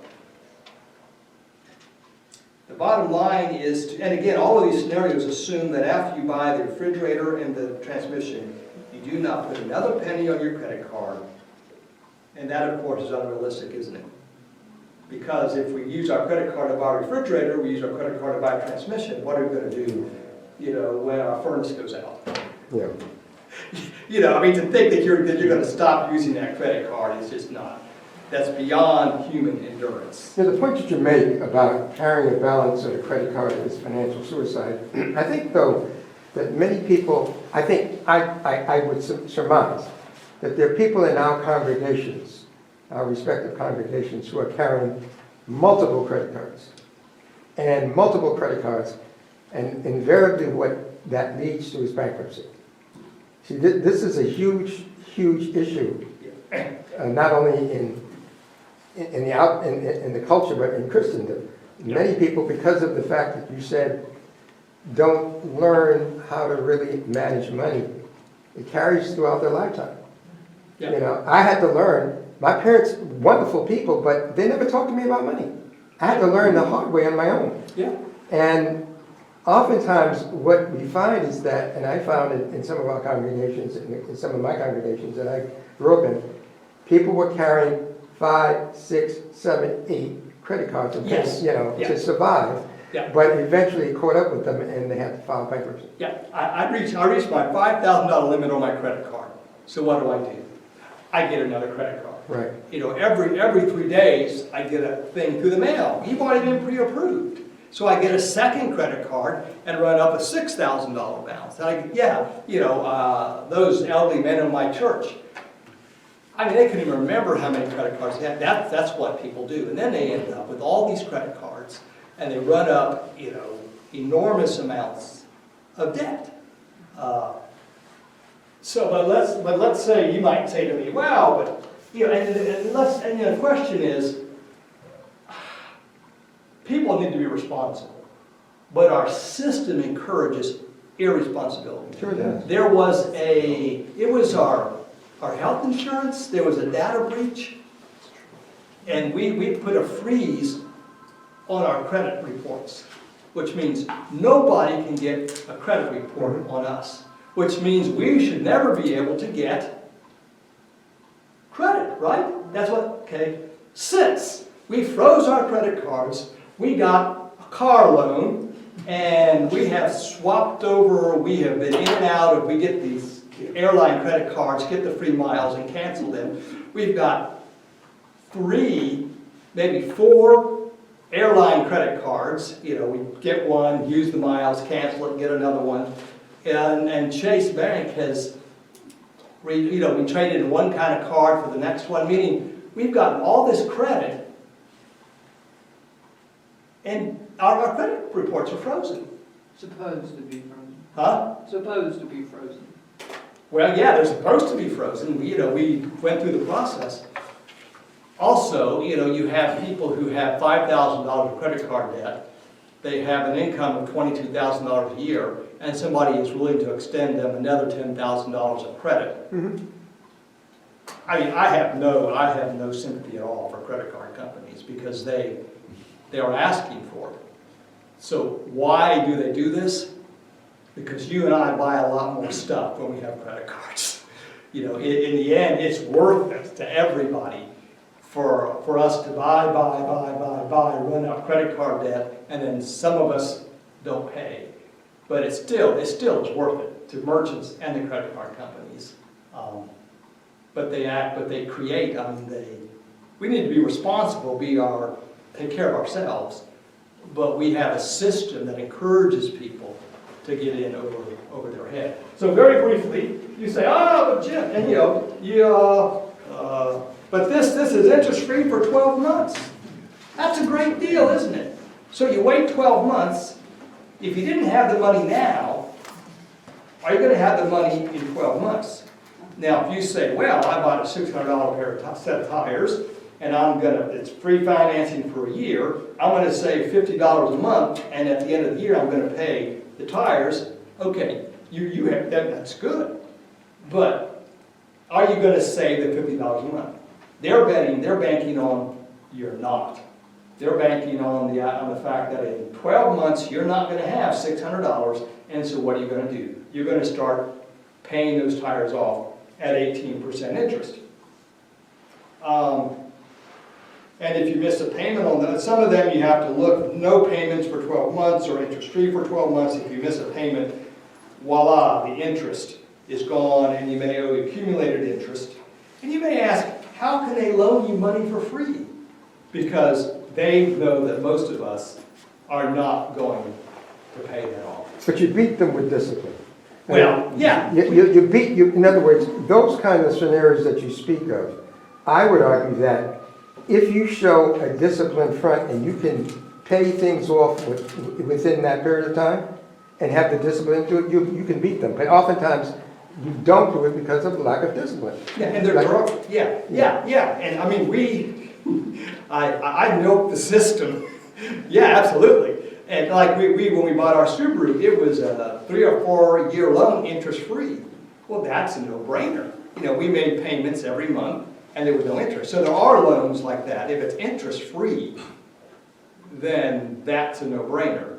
the bottom line is, and again, all of these scenarios assume that after you buy the refrigerator and the transmission, you do not put another penny on your credit card. And that, of course, is unrealistic, isn't it? Because if we use our credit card to buy a refrigerator, we use our credit card to buy a transmission, what are we gonna do, when our furnace goes out? Yeah. I mean, to think that you're gonna stop using that credit card is just not, that's beyond human endurance. The point that you make about carrying a balance of a credit card is financial suicide. I think, though, that many people, I would surmise that there are people in our congregations, our respective congregations, who are carrying multiple credit cards. And invariably what that leads to is bankruptcy. See, this is a huge, huge issue, not only in the culture, but in Christendom. Many people, because of the fact that you said, don't learn how to really manage money, it carries throughout their lifetime. Yeah. I had to learn. My parents, wonderful people, but they never talked to me about money. I had to learn the hard way on my own. Yeah. And oftentimes what we find is that, and I found it in some of our congregations, in some of my congregations that I grew up in, people were carrying 5, 6, 7, 8 credit cards and Yes. to survive. Yeah. But eventually it caught up with them and they had to file bankruptcy. Yeah, I reached my $5,000 limit on my credit card. So what do? I get another credit card. Right. Every 3 days, I get a thing through the mail. You've already been pre-approved. So I get a second credit card and run up a $6,000 balance. Those elderly men in my church, I mean, they couldn't even remember how many credit cards they had. That's what people do. And then they end up with all these credit cards, and they run up, enormous amounts of debt. But let's say, you might say to me, wow, but, the question is, people need to be responsible, but our system encourages irresponsibility. Sure does. It was our health insurance, there was a data breach, and we put a freeze on our credit reports, which means nobody can get a credit report on us, which means we should never be able to get credit, right? That's since we froze our credit cards, we got a car loan, and we have swapped over, we have been in and out, we get these airline credit cards, get the free miles and cancel them. We've got 3, maybe 4 airline credit cards. We get one, use the miles, cancel it, get another one. And Chase Bank has, we traded in one kind of card for the next one, meaning we've gotten all this credit, and our credit reports are frozen. Supposed to be frozen. Huh? Supposed to be frozen. Well, yeah, they're supposed to be frozen. We went through the process. Also, you have people who have $5,000 of credit card debt. They have an income of $22,000 a year, and somebody is willing to extend them another $10,000 of credit. Mm-hmm. I mean, I have no sympathy at all for credit card companies because they are asking for it. So why do they do this? Because you and I buy a lot more stuff when we have credit cards. In the end, it's worth it to everybody for us to buy, run up credit card debt, and then some of us don't pay. But it still is worth it to merchants and the credit card companies. But they create, we need to be responsible, take care of ourselves, but we have a system that encourages people to get in over their head. So very briefly, you say, but Jim, and but this is interest-free for 12 months. That's a great deal, isn't it? So you wait 12 months. If you didn't have the money now, are you going to have the money in 12 months? Now, if you say, well, I bought a $600 set of tires, and it's free financing for a year, I'm going to save $50 a month, and at the end of the year, I'm going to pay the tires. Okay, you have that's good. But are you going to save the $50 a month? They're banking on you're not. They're banking on the fact that in 12 months, you're not going to have $600, and so what are you going to do? You're going to start paying those tires off at 18% interest. And if you miss a payment on that, some of them you have to look, no payments for 12 months or interest-free for 12 months. If you miss a payment, voila, the interest is gone and you may owe accumulated interest. And you may ask, how can they loan you money for free? Because they know that most of us are not going to pay that off. But you beat them with discipline. Well, yeah. In other words, those kind of scenarios that you speak of, I would argue that if you show a disciplined front and you can pay things off within that period of time and have the discipline to it, you can beat them. But oftentimes, you don't do it because of lack of discipline. Yeah, and yeah. And I mean, I milked the system. Yeah, absolutely. And like when we bought our Subaru, it was a 3 or 4 year loan, interest-free. Well, that's a no-brainer. You know, we made payments every month, and there was no interest. So there are loans like that. If it's interest-free, then that's a no-brainer.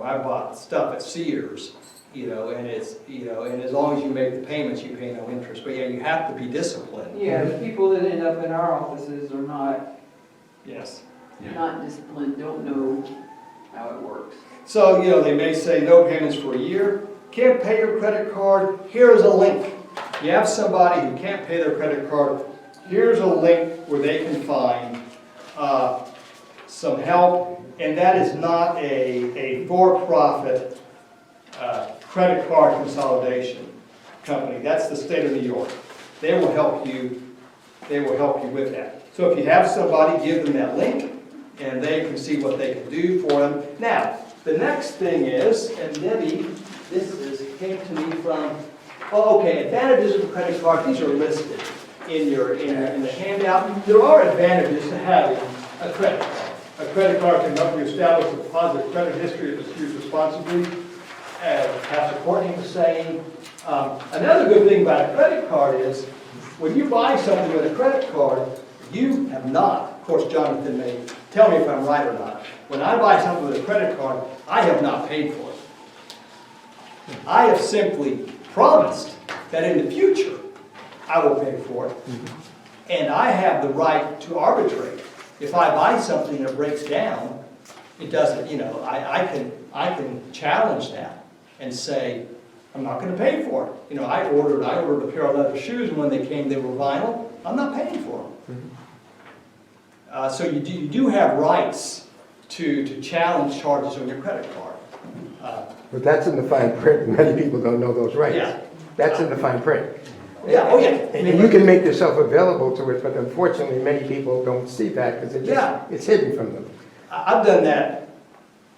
I bought stuff at Sears, and and as long as you make the payments, you pay no interest. But yeah, you have to be disciplined. Yeah, the people that end up in our offices are Yes. not disciplined, don't know how it works. So, they may say no payments for a year, can't pay your credit card, here's a link. You have somebody who can't pay their credit card, here's a link where they can find some help, and that is not a for-profit credit card consolidation company. That's the state of New York. They will help you with that. So if you have somebody, give them that link, and they can see what they can do for them. Now, the next thing is, and Debbie, came to me from, advantages of a credit card. These are listed in the handout. There are advantages to having a credit card. A credit card can help you establish a positive credit history that is used responsibly, as Pastor Courtney was saying. Another good thing about a credit card is, when you buy something with a credit card, you have not, of course Jonathan may tell me if I'm right or not, when I buy something with a credit card, I have not paid for it. I have simply promised that in the future, I will pay for it. And I have the right to arbitrate. If I buy something that breaks down, it doesn't, I can challenge that and say, I'm not going to pay for it. I ordered a pair of leather shoes, and when they came, they were vinyl. I'm not paying for them. So you do have rights to challenge charges on your credit card. But that's in the fine print, and many people don't know those rights. Yeah. That's in the fine print. Yeah, oh yeah. And you can make yourself available to it, but unfortunately, many people don't see that because it's hidden from them. I've done that,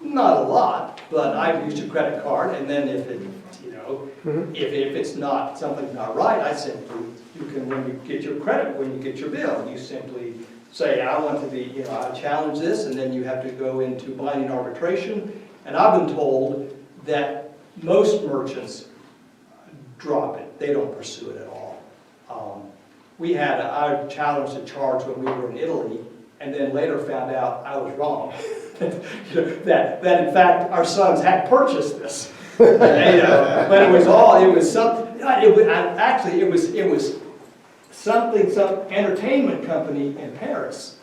not a lot, but I've used a credit card, and then if if it's not, something's not right, when you get your credit, when you get your bill, you simply say, I want to be, I challenge this, and then you have to go into binding arbitration. And I've been told that most merchants drop it. They don't pursue it at all. I challenged a charge when we were in Italy, and then later found out I was wrong. that in fact our sons had purchased this. But it was some entertainment company in Paris.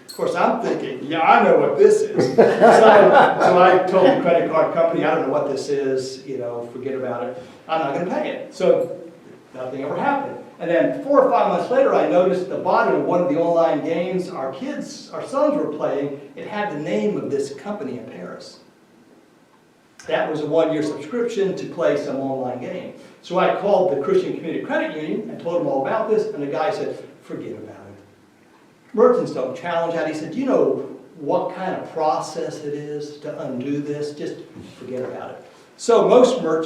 Of course, I'm thinking, I know what this is. So I told the credit card company, I don't know what this is, forget about it. I'm not going to pay it. So nothing ever happened. And then 4 or 5 months later, I noticed at the bottom of one of the online games our sons were playing, it had the name of this company in Paris. That was a 1-year subscription to play some online game. So I called the Christian Community Credit Union and told them all about this, and the guy said, forget about it. Merchants don't challenge that. He said, do you know what kind of process it is to undo this? Just forget about it. So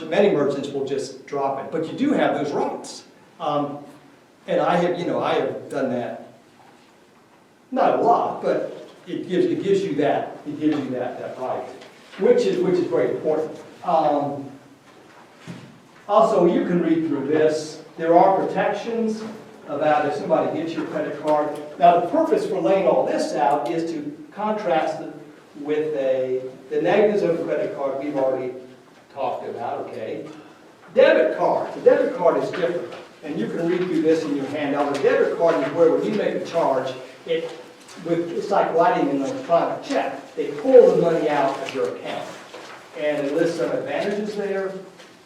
many merchants will just drop it, but you do have those rights. And I have done that, not a lot, but it gives you that right, which is very important. Also, you can read through this. There are protections about if somebody gets your credit card. Now, the purpose for laying all this out is to contrast it with the negatives of a credit card we've already talked about, okay? Debit card. The debit card is different. and you can read through this in your handout. A debit card is where when you make a charge, it's like writing an electronic check. They pull the money out of your account. And it lists some advantages there,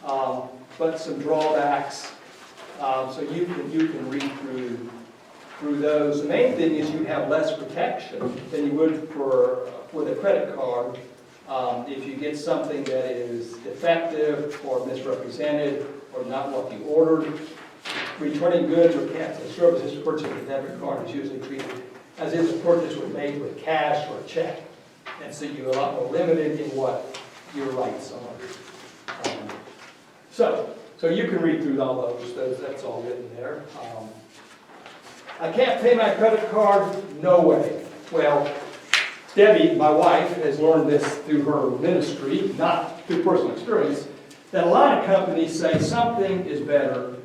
but some drawbacks. So you can read through those. The main thing is you have less protection than you would with a credit card. If you get something that is defective or misrepresented or not what you ordered, returning goods or canceling services purchased with a debit card is usually treated as if the purchase was made with cash or a check. And so you're a lot more limited in what your rights are. So you can read through all those, that's all written there. I can't pay my credit card? No way. Well, Debbie, my wife, has learned this through her ministry, not through personal experience, that a lot of companies say something is better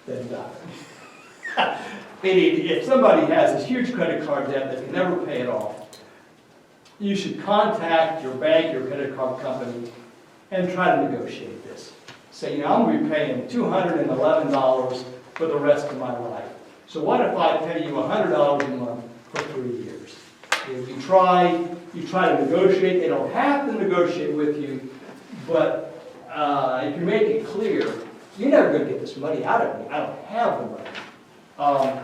than nothing. Meaning, if somebody has this huge credit card debt that can never pay it off, you should contact your bank, your credit card company, and try to negotiate this. Say, I'm going to be paying $211 for the rest of my life. So what if I pay you $100 a month for 3 years? If you try to negotiate. They don't have to negotiate with you, but if you make it clear, you're never going to get this money out of me. I don't have the money.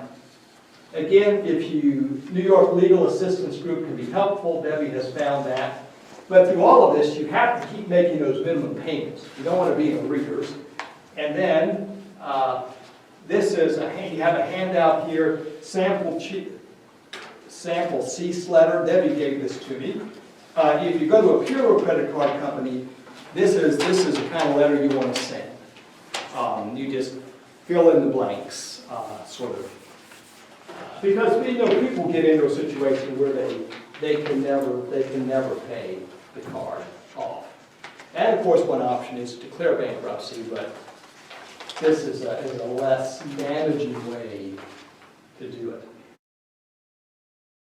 Again, New York Legal Assistance Group can be helpful. Debbie has found that. But through all of this, you have to keep making those minimum payments. You don't want to be in arrears. And then, you have a handout here, sample cease letter. Debbie gave this to me. If you go to a pure credit card company, this is the kind of letter you want to send. You just fill in the blanks, sort of. Because people get into a situation where they can never pay the card off. And of course, one option is to declare bankruptcy, but this is a less damaging way to do it.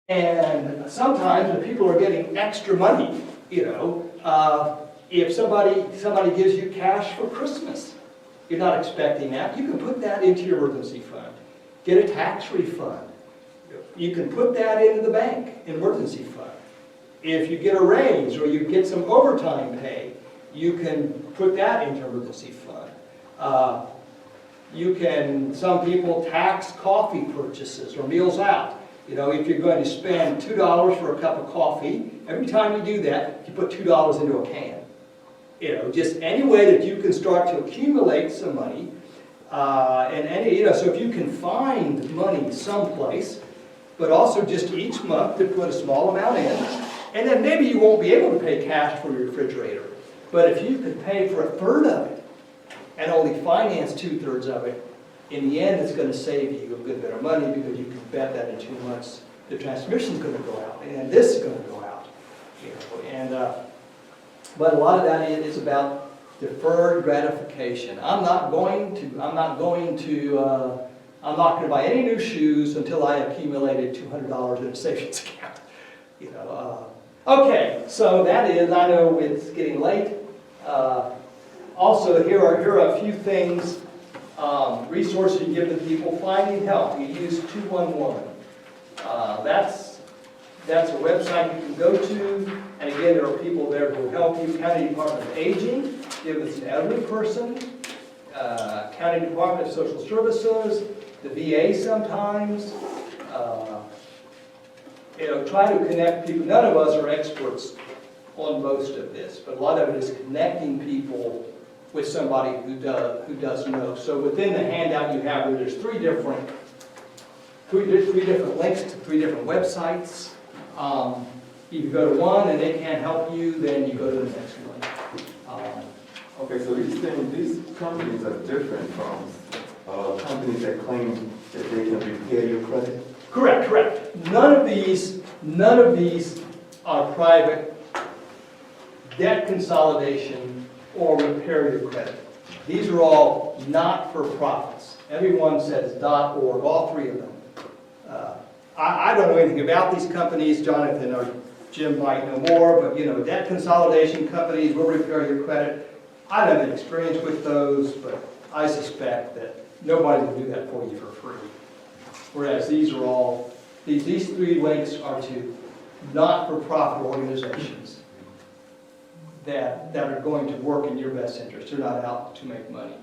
And sometimes when people are getting extra money, if somebody gives you cash for Christmas, you're not expecting that, you can put that into your emergency fund. Get a tax refund. You can put that into the bank, emergency fund. If you get a raise or you get some overtime pay, you can put that into emergency fund. Some people tax coffee purchases or meals out. If you're going to spend $2 for a cup of coffee, every time you do that, you put $2 into a can. Just any way that you can start to accumulate some money. So if you can find money someplace, but also just each month to put a small amount in, and then maybe you won't be able to pay cash for your refrigerator. But if you could pay for 1/3 of it and only finance 2/3 of it, in the end it's going to save you a good bit of money because you can bet that in 2 months the transmission's going to go out and this is going to go out. But a lot of that is about deferred gratification. I'm not going to buy any new shoes until I accumulated $200 in a savings account. Okay, so that is, I know it's getting late. Also, here are a few things, resources you give to people. Finding help, you use 211. That's a website you can go to, and again, there are people there who will help you. County Department of Aging, if it's an elderly person. County Department of Social Services, the VA sometimes. Try to connect people. None of us are experts on most of this, but a lot of it is connecting people with somebody who does know. So within the handout you have, there's three different links to 3 different websites. If you go to one and they can't help you, then you go to the next one. Okay, so these companies are different from companies that claim that they can repair your credit? Correct. None of these are private debt consolidation or repair your credit. These are all not-for-profits. Everyone says .org, all 3 of them. I don't know anything about these companies. Jonathan or Jim might know more, but debt consolidation companies will repair your credit. I don't have any experience with those, but I suspect that nobody will do that for you for free. Whereas these are all, these three links are to not-for-profit organizations that are going to work in your best interest. They're not out to make money.